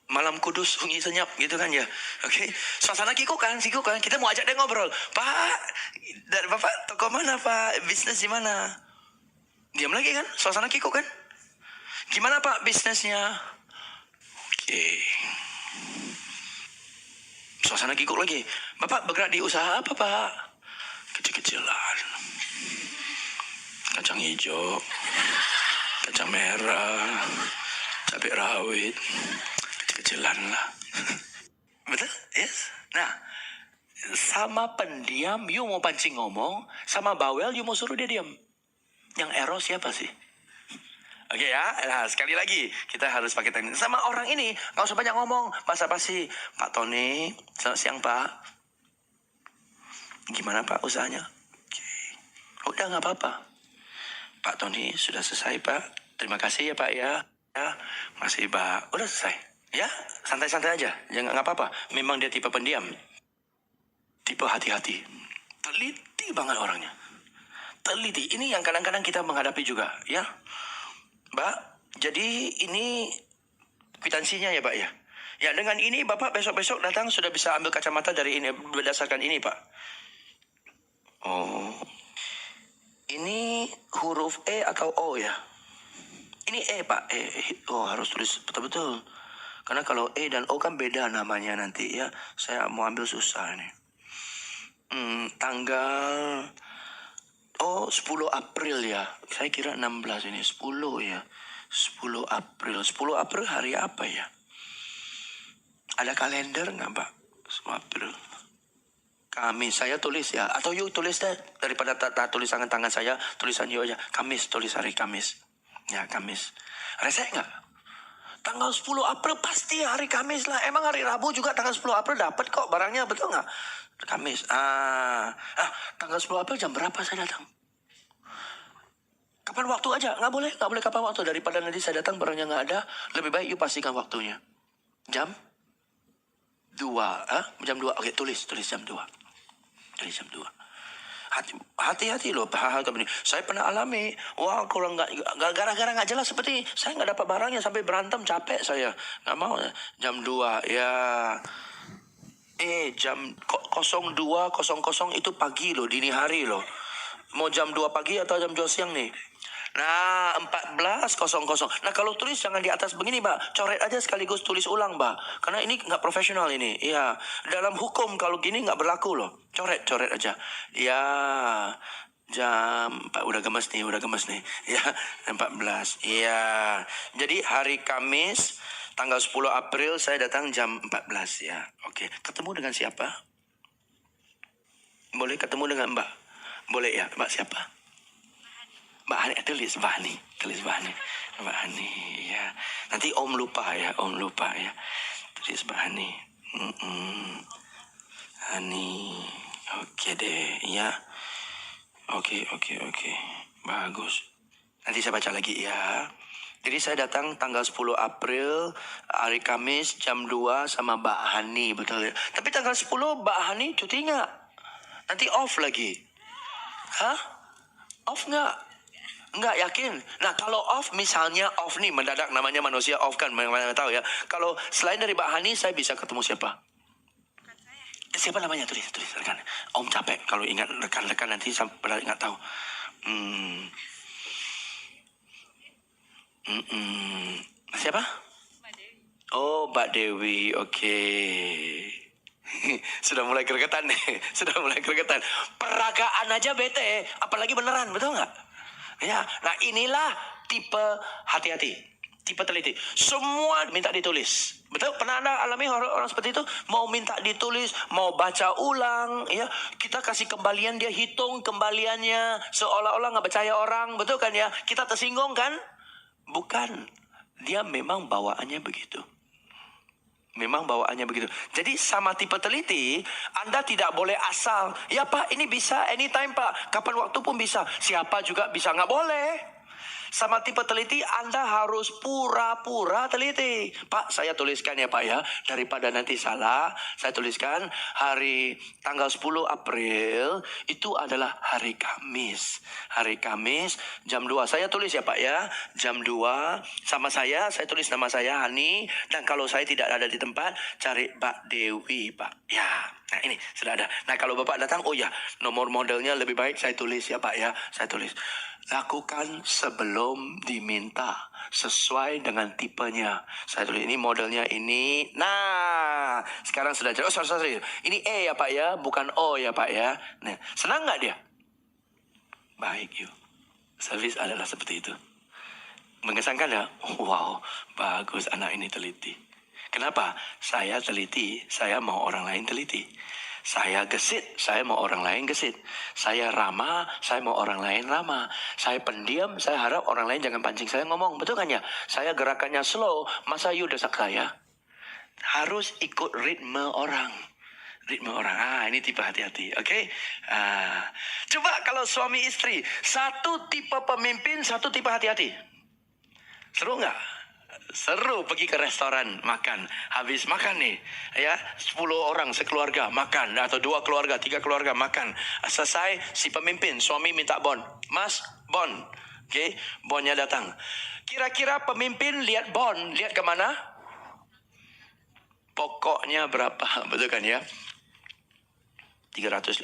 B: Malam kudus, sunyi senyap gitu kan ya. Oke, suasana kikuk kan. Kita mau ajak dia ngobrol. Pak, dari Bapak toko mana Pak? Bisnis di mana? Diam lagi kan, suasana kikuk kan. Gimana Pak bisnisnya? Oke. Suasana kikuk lagi. Bapak bergerak di usaha apa Pak? Kecil-kecilan. Kacang hijau, kacang merah, cabai rawit, kecil-kecilan lah. Betul? Yes. Nah, sama pendiam, you mau pancing ngomong, sama bawel, you mau suruh dia diam. Yang error siapa sih? Oke ya, nah, sekali lagi kita harus pakai teknik. Sama orang ini, nggak usah banyak ngomong, basa-basi. Pak Tony, selamat siang Pak. Gimana Pak usahanya? Oke. Udah nggak apa-apa. Pak Tony sudah selesai Pak. Terima kasih ya Pak ya. Ya, masih Pak. Udah selesai. Ya, santai-santai aja. Jangan nggak apa-apa. Memang dia tipe pendiam. Tipe hati-hati. Teliti banget orangnya. Teliti. Ini yang kadang-kadang kita menghadapi juga, ya. Mbak, jadi ini kwitansinya ya Pak ya. Ya, dengan ini Bapak besok-besok datang sudah bisa ambil kacamata dari ini berdasarkan ini Pak. Oh. Ini huruf huruf E atau O ya? Ini E, Pak. Oh, harus tulis betul-betul. Karena kalau E dan O kan beda namanya nanti ya. Saya mau ambil susah nih. Tanggal 10 April ya. Saya kira 16 ini. 10 ya. 10 April. 10 April hari apa ya? Ada kalender nggak, Pak? 10 April. Kamis. Saya tulis ya. Atau yuk tulis deh. Daripada tak tulis tangan saya, tulisan yuk aja. Kamis. Tulis hari Kamis. Ya, Kamis. Resek nggak? Tanggal 10 April pasti hari Kamis lah. Emang hari Rabu juga tanggal 10 April dapat kok barangnya, betul nggak? Kamis. Tanggal 10 April jam berapa saya datang? Kapan waktu aja? Nggak boleh kapan waktu. Daripada nanti saya datang barangnya nggak ada, lebih baik you pastikan waktunya. Jam 2. Jam 2. Oke, tulis jam 2. Tulis jam 2. Hati-hati loh hal-hal ini. Saya pernah alami. Wah, kalau gara-gara nggak jelas seperti saya nggak dapat barangnya sampai berantem, capek saya. Nggak mau. Jam 2 ya. Jam 02.00 itu pagi loh, dini hari loh. Mau jam 2 pagi atau jam 2 siang nih? Nah, 14.00. Nah, kalau tulis jangan di atas begini, Mbak. Coret aja sekaligus tulis ulang, Mbak. Karena ini nggak profesional ini. Iya, dalam hukum kalau gini nggak berlaku loh. Coret aja. Ya, jam udah gemes nih. Ya, 14. Iya. Jadi hari Kamis tanggal 10 April saya datang jam 14 ya. Oke, ketemu dengan siapa? Boleh ketemu dengan Mbak? Boleh ya, Mbak siapa? Mbak Hani, tulis Mbak Hani ya. Nanti Om lupa ya. Tulis Mbak Hani. Hani. Oke deh, ya. Oke. Bagus. Nanti saya baca lagi ya. Jadi saya datang tanggal 10 April, hari Kamis jam 2 sama Mbak Hani, betul ya. Tapi tanggal 10 Mbak Hani cuti nggak? Nanti off lagi. Hah? Off nggak? Nggak yakin. Nah, kalau off, misalnya off nih, mendadak namanya manusia off kan, mana tahu ya. Kalau selain dari Mbak Hani, saya bisa ketemu siapa? Siapa namanya? Tulis rekan. Om capek kalau ingat rekan-rekan nanti sampai nggak tahu. Siapa? Oh, Mbak Dewi. Oke. Sudah mulai gregetan nih. Peragaan aja bete, apalagi beneran, betul nggak? Ya, nah inilah tipe hati-hati, tipe teliti. Semua minta ditulis. Betul? Pernah Anda alami orang seperti itu? Mau minta ditulis, mau baca ulang, ya. Kita kasih kembalian, dia hitung kembaliannya seolah-olah nggak percaya orang, betul kan ya? Kita tersinggung kan? Bukan. Dia memang bawaannya begitu. Jadi sama tipe teliti, Anda tidak boleh asal. Ya Pak, ini bisa anytime Pak. Kapan waktu pun bisa. Siapa juga bisa. Nggak boleh. Sama tipe teliti, Anda harus pura-pura teliti. Pak, saya tuliskan ya Pak ya. Daripada nanti salah, saya tuliskan hari tanggal 10 April itu adalah hari Kamis. Hari Kamis jam 2. Saya tulis ya Pak ya. Jam 2 sama saya tulis nama saya Hani. Dan kalau saya tidak ada di tempat, cari Mbak Dewi Pak. Ya, nah ini sudah ada. Nah kalau Bapak datang, oh ya, nomor modelnya lebih baik saya tulis ya Pak ya. Saya tulis. Lakukan sebelum diminta sesuai dengan tipenya. Saya tulis ini modelnya ini. Nah, sekarang sudah jelas. Oh, sorry. Ini E ya Pak ya, bukan O ya Pak ya. Nah, senang nggak dia? Baik yuk. Servis adalah seperti itu. Mengesankan ya? Wow, bagus anak ini teliti. Kenapa? Saya teliti, saya mau orang lain teliti. Saya gesit, saya mau orang lain gesit. Saya ramah, saya mau orang lain ramah. Saya pendiam, saya harap orang lain jangan pancing saya ngomong. Betul kan ya? Saya gerakannya slow, masa you desak saya? Harus ikut ritme orang. Ini tipe hati-hati, oke? Coba kalau suami istri, satu tipe pemimpin, satu tipe hati-hati. Seru nggak? Seru pergi ke restoran makan. Habis makan nih ya, 10 orang sekeluarga makan, atau 2 keluarga, 3 keluarga makan. Selesai, si pemimpin suami minta bon. Mas, bon. Oke, bonnya datang. Kira-kira pemimpin lihat bon, lihat kemana? Pokoknya berapa? Betul kan ya? 350,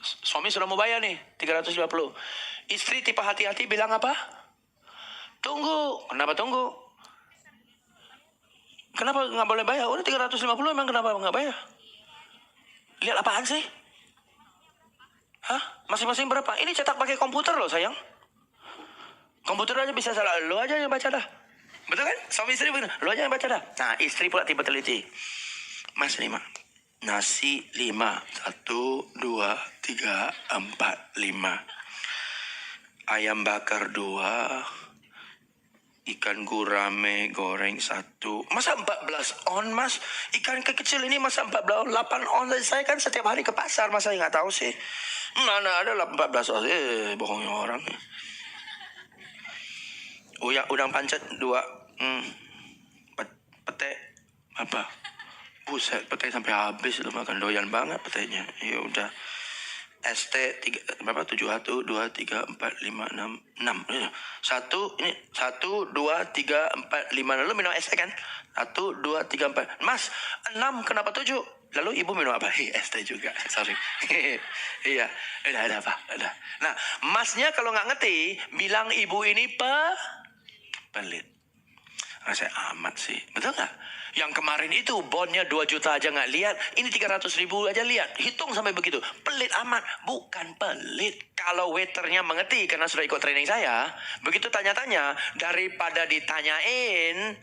B: Suami sudah mau bayar nih, 350. Istri tipe hati-hati bilang apa? Tunggu. Kenapa tunggu? Kenapa nggak boleh bayar? Udah 350 emang kenapa nggak bayar? Lihat apaan sih? Hah? Masing-masing berapa? Ini cetak pakai komputer loh sayang. Komputer aja bisa salah. Lo aja yang baca dah. Betul kan? Suami istri begini. Lo aja yang baca dah. Nah, istri pula tipe teliti. Mas 5. Nasi 5. 1, 2, 3, 4, 5. Ayam bakar 2. Ikan gurame goreng 1. Masa 14 on, Mas? Ikan kecil ini masa 8 on? Saya kan setiap hari ke pasar. Masa nggak tahu sih? Mana ada 14 on? Bohongnya orang. Udang pancet 2. Pete apa? Buset, pete sampai habis lu makan, doyan banget petenya. Ya udah. ST 3 berapa? 7 1 2 3 4 5 6 6. 1 ini 1 2 3 4 5. Lalu minum ST kan? 1 2 3 4. Mas, 6 kenapa 7? Lalu ibu minum apa? ST juga. Sorry. Iya, udah apa? Udah. Nah, masnya kalau nggak ngerti, bilang ibu ini pelit. Saya amat sih, betul nggak? Yang kemarin itu bonnya 2 juta aja nggak lihat, ini 300.000 aja lihat, hitung sampai begitu. Pelit amat, bukan pelit. Kalau waiternya mengerti karena sudah ikut training saya, begitu tanya-tanya, daripada ditanyain,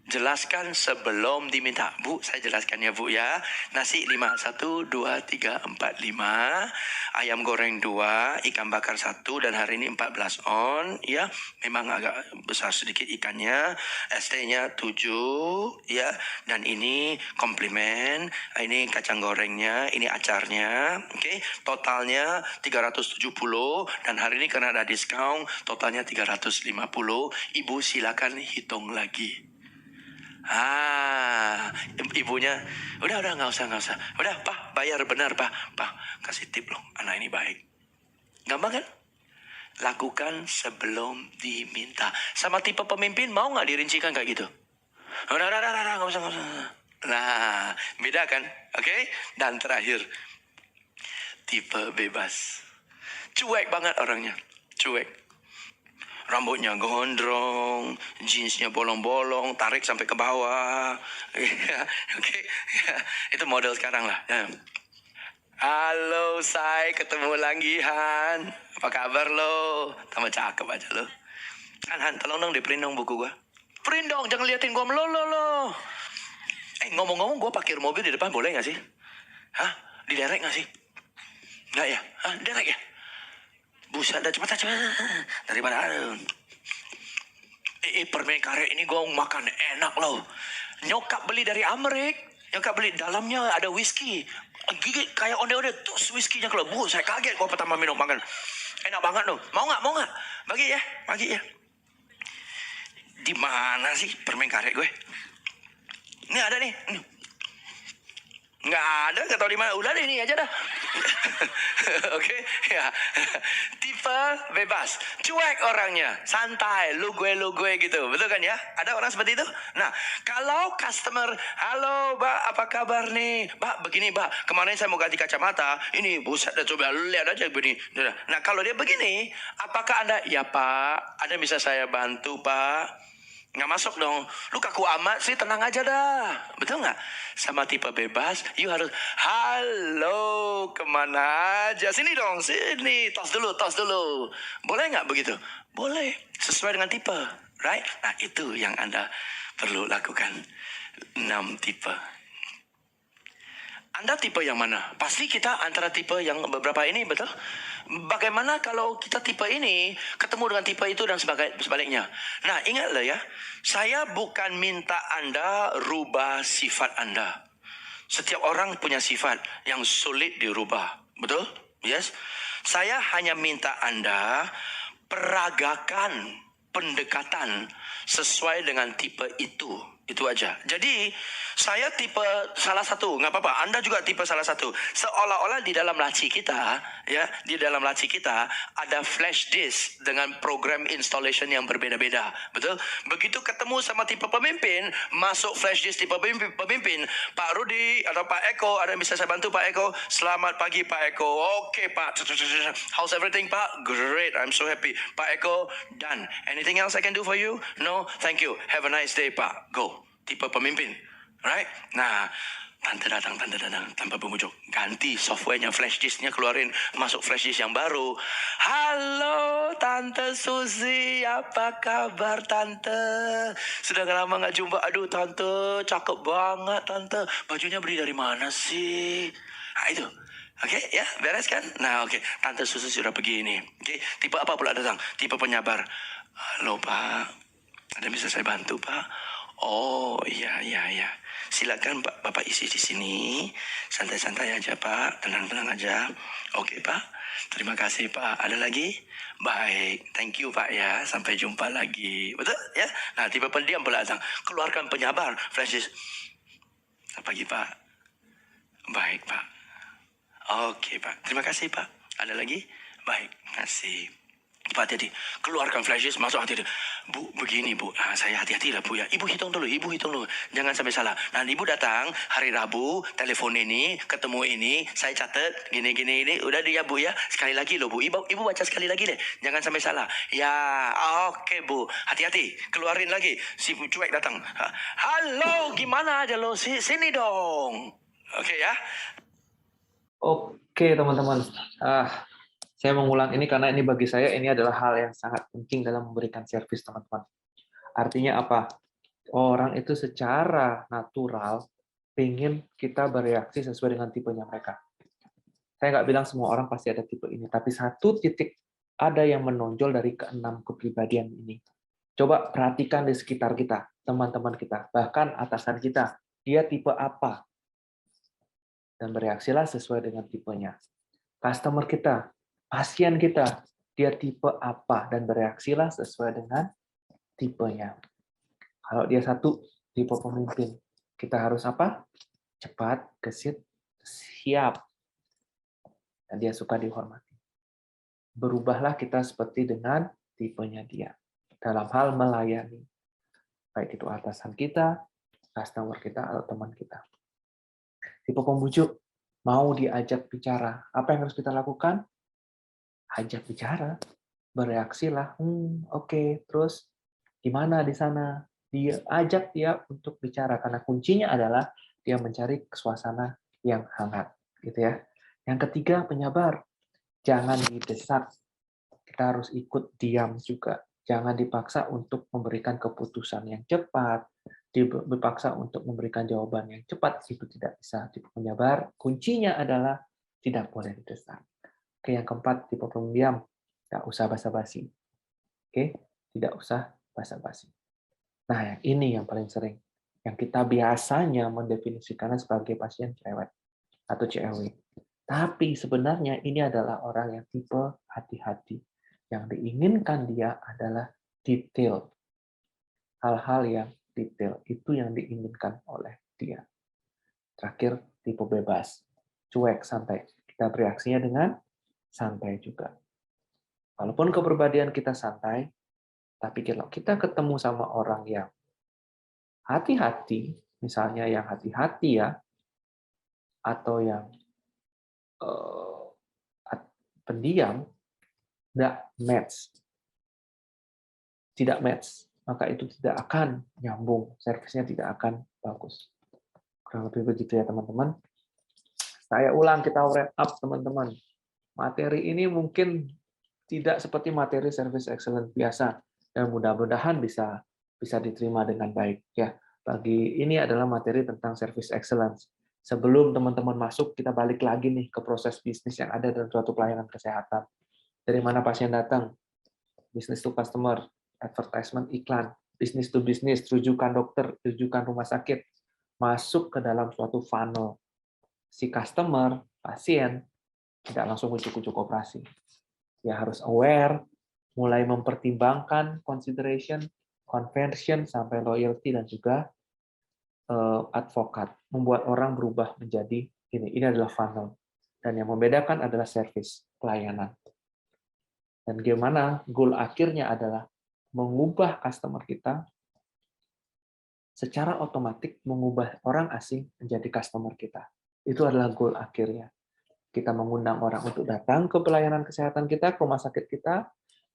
B: jelaskan sebelum diminta. Bu, saya jelaskan ya Bu ya. Nasi 5, 1, 2, 3, 4, 5. Ayam goreng 2, ikan bakar 1, dan hari ini 14 on. Ya, memang agak besar sedikit ikannya. ST-nya 7, ya. Dan ini komplimen. Ini kacang gorengnya, ini acarnya. Oke, totalnya 370. Dan hari ini karena ada diskon, totalnya 350. Ibu silakan hitung lagi. Ibunya, udah nggak usah. Udah, Pak, bayar benar, Pak, kasih tip loh, anak ini baik. Gampang kan? Lakukan sebelum diminta. Sama tipe pemimpin mau nggak dirincikan kayak gitu? Udah, nggak usah. Nah, beda kan? Oke? Dan terakhir, tipe bebas. Cuek banget orangnya, cuek. Rambutnya gondrong, jeansnya bolong-bolong, tarik sampai ke bawah. Oke, itu model sekarang lah. Halo, Say, ketemu lagi, Han. Apa kabar lo? Tambah cakep aja lo. Han, tolong dong di-print dong buku gua. Print dong, jangan liatin gua melolo lo. Ngomong-ngomong, gua parkir mobil di depan boleh nggak sih? Hah? Diderek nggak sih? Nggak ya? Hah? Derek ya? Buset, dah cepat. Daripada permen karet ini gue makan enak loh. Nyokap beli dari Amerika. Nyokap beli, dalamnya ada whisky. Gigit kayak onde-onde, terus whiskynya kalau saya kaget gue pertama minum makan. Enak banget loh. Mau nggak? Bagi ya. Di mana sih permen karet gue? Ini ada nih. Nggak ada, nggak tahu di mana. Udah deh, ini aja dah. Oke, ya. Tipe bebas, cuek orangnya, santai, lu gue gitu, betul kan ya? Ada orang seperti itu. Nah, kalau customer, halo Mbak, apa kabar nih? Mbak, begini Mbak, kemarin saya mau ganti kacamata, ini buset, coba lu lihat aja begini. Nah, kalau dia begini, apakah Anda, ya Pak, Anda bisa saya bantu Pak? Nggak masuk dong. Lu kaku amat sih, tenang aja dah. Betul nggak? Sama tipe bebas, you harus, halo, kemana aja? Sini dong, sini. Tos dulu. Boleh nggak begitu? Boleh. Sesuai dengan tipe. Right? Nah, itu yang Anda perlu lakukan. 6 tipe. Anda tipe yang mana? Pasti kita antara tipe yang beberapa ini, betul? Bagaimana kalau kita tipe ini ketemu dengan tipe itu dan sebaliknya? Nah, ingatlah ya, saya bukan minta Anda rubah sifat Anda. Setiap orang punya sifat yang sulit dirubah, betul? Yes. Saya hanya minta Anda peragakan pendekatan sesuai dengan tipe itu. Itu aja. Jadi, saya tipe salah satu, nggak apa-apa. Anda juga tipe salah satu. Seolah-olah di dalam laci kita, ya, di dalam laci kita ada flash disk dengan program installation yang berbeda-beda. Betul? Begitu ketemu sama tipe pemimpin, masuk flash disk tipe pemimpin, Pak Rudi atau Pak Eko, ada yang bisa saya bantu Pak Eko? Selamat pagi Pak Eko. Oke Pak. How's everything Pak? Great. I'm so happy. Pak Eko, done. Anything else I can do for you? No? Thank you. Have a nice day Pak. Go. Tipe pemimpin, right? Nah, tante datang tanpa pemujuk. Ganti softwarenya, flash disknya keluarin, masuk flash disk yang baru. Halo, Tante Susi, apa kabar Tante? Sudah lama nggak jumpa. Aduh, Tante, cakep banget Tante. Bajunya beli dari mana sih? Nah, itu. Oke, ya, beres kan? Nah, oke. Tante Susi sudah pergi ini. Oke, tipe apa pula datang? Tipe penyabar. Halo, Pak. Ada yang bisa saya bantu, Pak? Oh, iya. Silakan Pak, Bapak isi di sini. Santai-santai aja, Pak. Tenang-tenang aja. Oke, Pak. Terima kasih, Pak. Ada lagi? Baik. Thank you, Pak ya. Sampai jumpa lagi. Betul? Ya? Nah, tipe pendiam pula datang. Keluarkan penyabar. Flash disk. Selamat pagi, Pak. Baik, Pak. Oke, Pak. Terima kasih, Pak. Ada lagi? Baik. Terima kasih. Pak hati-hati, keluarkan flash disk, masuk hati-hati. Bu, begini Bu, saya hati-hati lah Bu ya. Ibu hitung dulu, jangan sampai salah. Nah, Ibu datang hari Rabu, telepon ini, ketemu ini, saya catat, gini, ini, udah dia Bu ya. Sekali lagi loh Bu, Ibu baca sekali lagi deh, jangan sampai salah. Ya, oke Bu, hati-hati, keluarin lagi. Si cuek datang. Halo, gimana aja lo? Sini dong. Oke ya.
A: Oke, teman-teman. Saya mengulang ini karena ini bagi saya ini adalah hal yang sangat penting dalam memberikan servis, teman-teman. Artinya apa? Orang itu secara natural ingin kita bereaksi sesuai dengan tipenya mereka. Saya nggak bilang semua orang pasti ada tipe ini, tapi satu titik ada yang menonjol dari keenam kepribadian ini. Coba perhatikan di sekitar kita, teman-teman kita, bahkan atasan kita. Dia tipe apa? Dan bereaksilah sesuai dengan tipenya. Customer kita, pasien kita, dia tipe apa, dan bereaksilah sesuai dengan tipenya. Kalau dia satu, tipe pemimpin, kita harus apa? Cepat, gesit, siap. Dan dia suka dihormati. Berubahlah kita seperti dengan tipenya dia. Dalam hal melayani. Baik itu atasan kita, customer kita, atau teman kita. Tipe pembujuk, mau diajak bicara. Apa yang harus kita lakukan? Ajak bicara, bereaksilah, oke, terus gimana di sana? Dia ajak dia untuk bicara karena kuncinya adalah dia mencari suasana yang hangat, gitu ya. Yang ketiga, penyabar, jangan didesak, kita harus ikut diam juga, jangan dipaksa untuk memberikan keputusan yang cepat, dipaksa untuk memberikan jawaban yang cepat, itu tidak bisa. Tipe penyabar, kuncinya adalah tidak boleh didesak. Oke, yang keempat, tipe pendiam. Tidak usah basa-basi. Oke, tidak usah basa-basi. Nah, yang ini yang paling sering. Yang kita biasanya mendefinisikannya sebagai pasien cerewet atau CLW. Tapi sebenarnya ini adalah orang yang tipe hati-hati. Yang diinginkan dia adalah detail. Hal-hal yang detail. Itu yang diinginkan oleh dia. Terakhir, tipe bebas. Cuek, santai. Kita bereaksinya dengan santai juga. Walaupun kepribadian kita santai, tapi kalau kita ketemu sama orang yang hati-hati, misalnya yang hati-hati ya, atau yang pendiam, tidak match, maka itu tidak akan nyambung, servisnya tidak akan bagus. Kurang lebih begitu ya teman-teman. Saya ulang, kita wrap up teman-teman. Materi ini mungkin tidak seperti materi service excellence biasa, dan mudah-mudahan bisa diterima dengan baik ya. Bagi ini adalah materi tentang service excellence. Sebelum teman-teman masuk, kita balik lagi nih ke proses bisnis yang ada dalam suatu pelayanan kesehatan. Dari mana pasien datang, business to customer, advertisement iklan, business to business, rujukan dokter, rujukan rumah sakit, masuk ke dalam suatu funnel. Si customer, pasien, tidak langsung ujuk-ujuk operasi. Dia harus aware, mulai mempertimbangkan consideration, conversion, sampai loyalty, dan juga advokat, membuat orang berubah menjadi ini. Ini adalah funnel. Dan yang membedakan adalah service, pelayanan. Dan gimana goal akhirnya adalah mengubah customer kita secara otomatis, mengubah orang asing menjadi customer kita. Itu adalah goal akhirnya. Kita mengundang orang untuk datang ke pelayanan kesehatan kita, ke rumah sakit kita,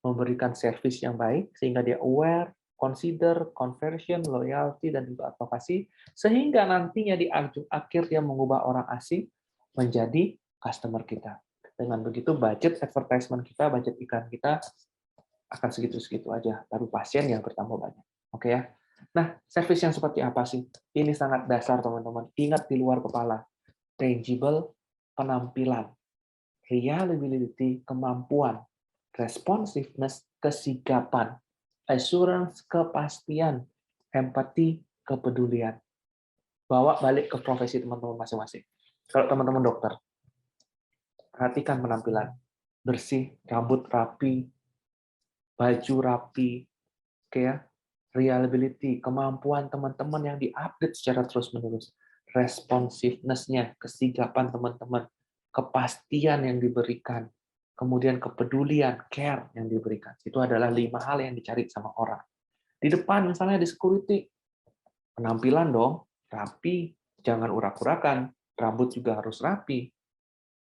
A: memberikan service yang baik, sehingga dia aware, consider, conversion, loyalty, dan juga advokasi, sehingga nantinya di akhir dia mengubah orang asing menjadi customer kita. Dengan begitu, budget advertisement kita, budget iklan kita akan segitu-segitu aja, baru pasien yang bertambah banyak. Oke ya? Nah, service yang seperti apa sih? Ini sangat dasar, teman-teman. Ingat di luar kepala. Tangible, penampilan, reliability, kemampuan, responsiveness, kesigapan, assurance, kepastian, empati, kepedulian. Bawa balik ke profesi teman-teman masing-masing. Kalau teman-teman dokter, perhatikan penampilan. Bersih, rambut rapi, baju rapi, oke ya. Reliability, kemampuan teman-teman yang diupdate secara terus-menerus. Responsiveness-nya, kesigapan teman-teman, kepastian yang diberikan, kemudian kepedulian, care yang diberikan. Itu adalah 5 hal yang dicari sama orang. Di depan, misalnya di security, penampilan dong, rapi, jangan urak-urakan, rambut juga harus rapi,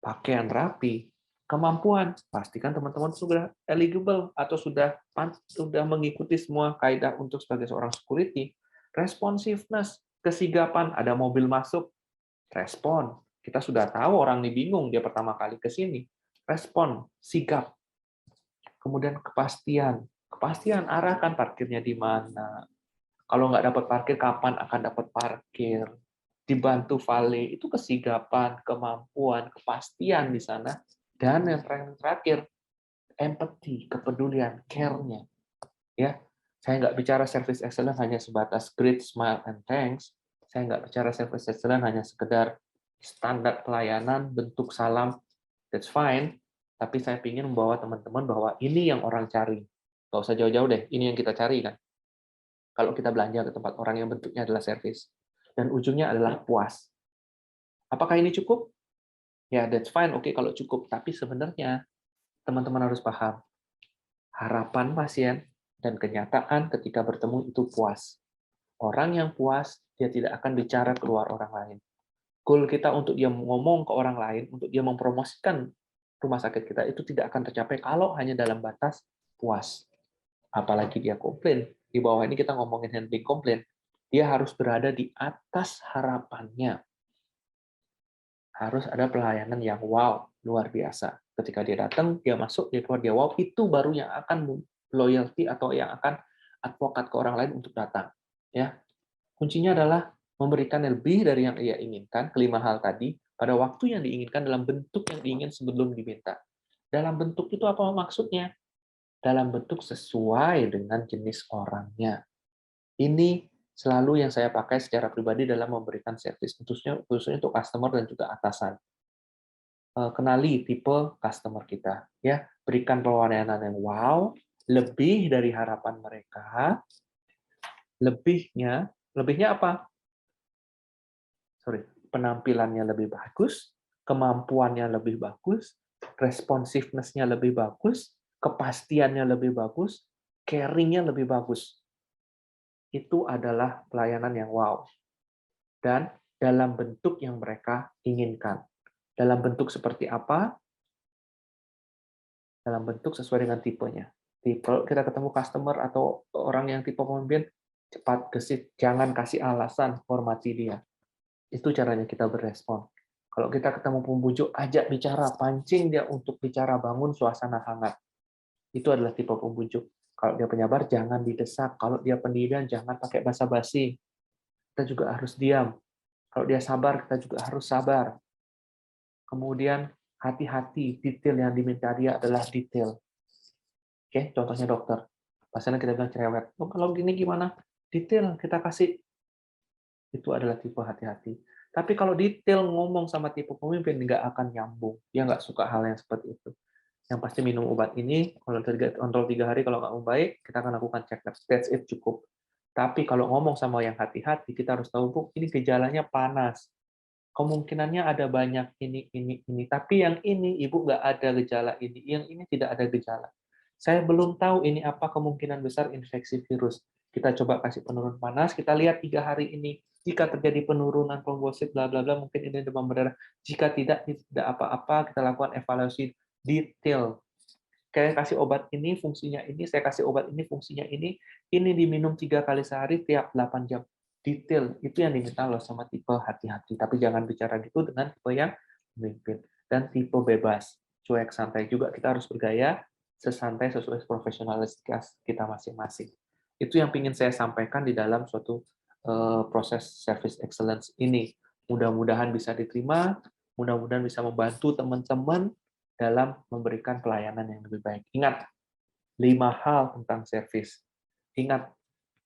A: pakaian rapi, kemampuan, pastikan teman-teman sudah eligible atau sudah mengikuti semua kaidah untuk sebagai seorang security. Responsiveness, kesigapan, ada mobil masuk, respon. Kita sudah tahu orang ini bingung, dia pertama kali ke sini. Respon, sigap. Kemudian kepastian arahkan parkirnya di mana. Kalau nggak dapat parkir, kapan akan dapat parkir. Dibantu valet, itu kesigapan, kemampuan, kepastian di sana. Dan yang terakhir, empathy, kepedulian, care-nya. Ya, saya nggak bicara service excellence hanya sebatas great, smile, and thanks. Saya nggak bicara service excellence hanya sekedar standar pelayanan, bentuk salam, that's fine. Tapi saya ingin membawa teman-teman bahwa ini yang orang cari. Nggak usah jauh-jauh deh, ini yang kita cari kan. Kalau kita belanja ke tempat orang yang bentuknya adalah service. Dan ujungnya adalah puas. Apakah ini cukup? Ya, that's fine, oke kalau cukup. Tapi sebenarnya teman-teman harus paham, harapan pasien dan kenyataan ketika bertemu itu puas. Orang yang puas, dia tidak akan bicara keluar orang lain. Goal kita untuk dia ngomong ke orang lain, untuk dia mempromosikan rumah sakit kita, itu tidak akan tercapai kalau hanya dalam batas puas. Apalagi dia komplain. Di bawah ini kita ngomongin handling komplain. Dia harus berada di atas harapannya. Harus ada pelayanan yang wow, luar biasa. Ketika dia datang, dia masuk, dia keluar, dia wow, itu baru yang akan loyalty atau yang akan advokat ke orang lain untuk datang. Ya, kuncinya adalah memberikan lebih dari yang ia inginkan, kelima hal tadi, pada waktu yang diinginkan dalam bentuk yang diingin sebelum diminta. Dalam bentuk itu apa maksudnya? Dalam bentuk sesuai dengan jenis orangnya. Ini selalu yang saya pakai secara pribadi dalam memberikan servis, khususnya untuk customer dan juga atasan. Kenali tipe customer kita, ya. Berikan pelayanan yang wow, lebih dari harapan mereka. Lebihnya apa? Penampilannya lebih bagus, kemampuannya lebih bagus, responsiveness-nya lebih bagus, kepastiannya lebih bagus, caring-nya lebih bagus. Itu adalah pelayanan yang wow. Dan dalam bentuk yang mereka inginkan. Dalam bentuk seperti apa? Dalam bentuk sesuai dengan tipenya. Kalau kita ketemu customer atau orang yang tipe pemimpin, cepat gesit, jangan kasih alasan, hormati dia. Itu caranya kita berespon. Kalau kita ketemu pembujuk, ajak bicara, pancing dia untuk bicara, bangun suasana hangat. Itu adalah tipe pembujuk. Kalau dia penyabar, jangan didesak. Kalau dia pendirian, jangan pakai basa-basi. Kita juga harus diam. Kalau dia sabar, kita juga harus sabar. Kemudian hati-hati, detail yang diminta dia adalah detail. Oke, contohnya dokter. Pasiennya kita bilang cerewet. Oh, kalau gini gimana? Detail kita kasih. Itu adalah tipe hati-hati. Tapi kalau detail ngomong sama tipe pemimpin, nggak akan nyambung. Dia nggak suka hal yang seperti itu. Yang pasti minum obat ini, kontrol 3 hari, kalau nggak membaik, kita akan lakukan check up. That's it, cukup. Tapi kalau ngomong sama yang hati-hati, kita harus tahu, Bu, ini gejalanya panas. Kemungkinannya ada banyak ini. Tapi yang ini, Ibu nggak ada gejala ini. Yang ini tidak ada gejala. Saya belum tahu ini apa kemungkinan besar infeksi virus. Kita coba kasih penurun panas, kita lihat 3 hari ini. Jika terjadi penurunan trombosit, bla bla bla, mungkin ini demam berdarah. Jika tidak apa-apa, kita lakukan evaluasi detail. Saya kasih obat ini, fungsinya ini, saya kasih obat ini, fungsinya ini diminum 3 kali sehari tiap 8 jam. Detail, itu yang diminta loh sama tipe hati-hati. Tapi jangan bicara gitu dengan tipe yang memimpin. Dan tipe bebas, cuek santai juga, kita harus bergaya sesantai sesuai profesionalitas kita masing-masing. Itu yang ingin saya sampaikan di dalam suatu proses service excellence ini. Mudah-mudahan bisa diterima, mudah-mudahan bisa membantu teman-teman dalam memberikan pelayanan yang lebih baik. Ingat, 5 hal tentang servis. Ingat,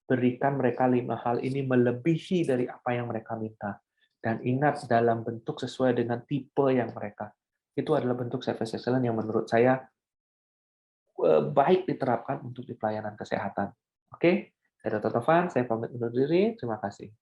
A: berikan mereka 5 hal ini melebihi dari apa yang mereka minta. Dan ingat, dalam bentuk sesuai dengan tipe yang mereka. Itu adalah bentuk service excellence yang menurut saya baik diterapkan untuk di pelayanan kesehatan. Oke, saya Dr. Tovan, saya pamit undur diri. Terima kasih.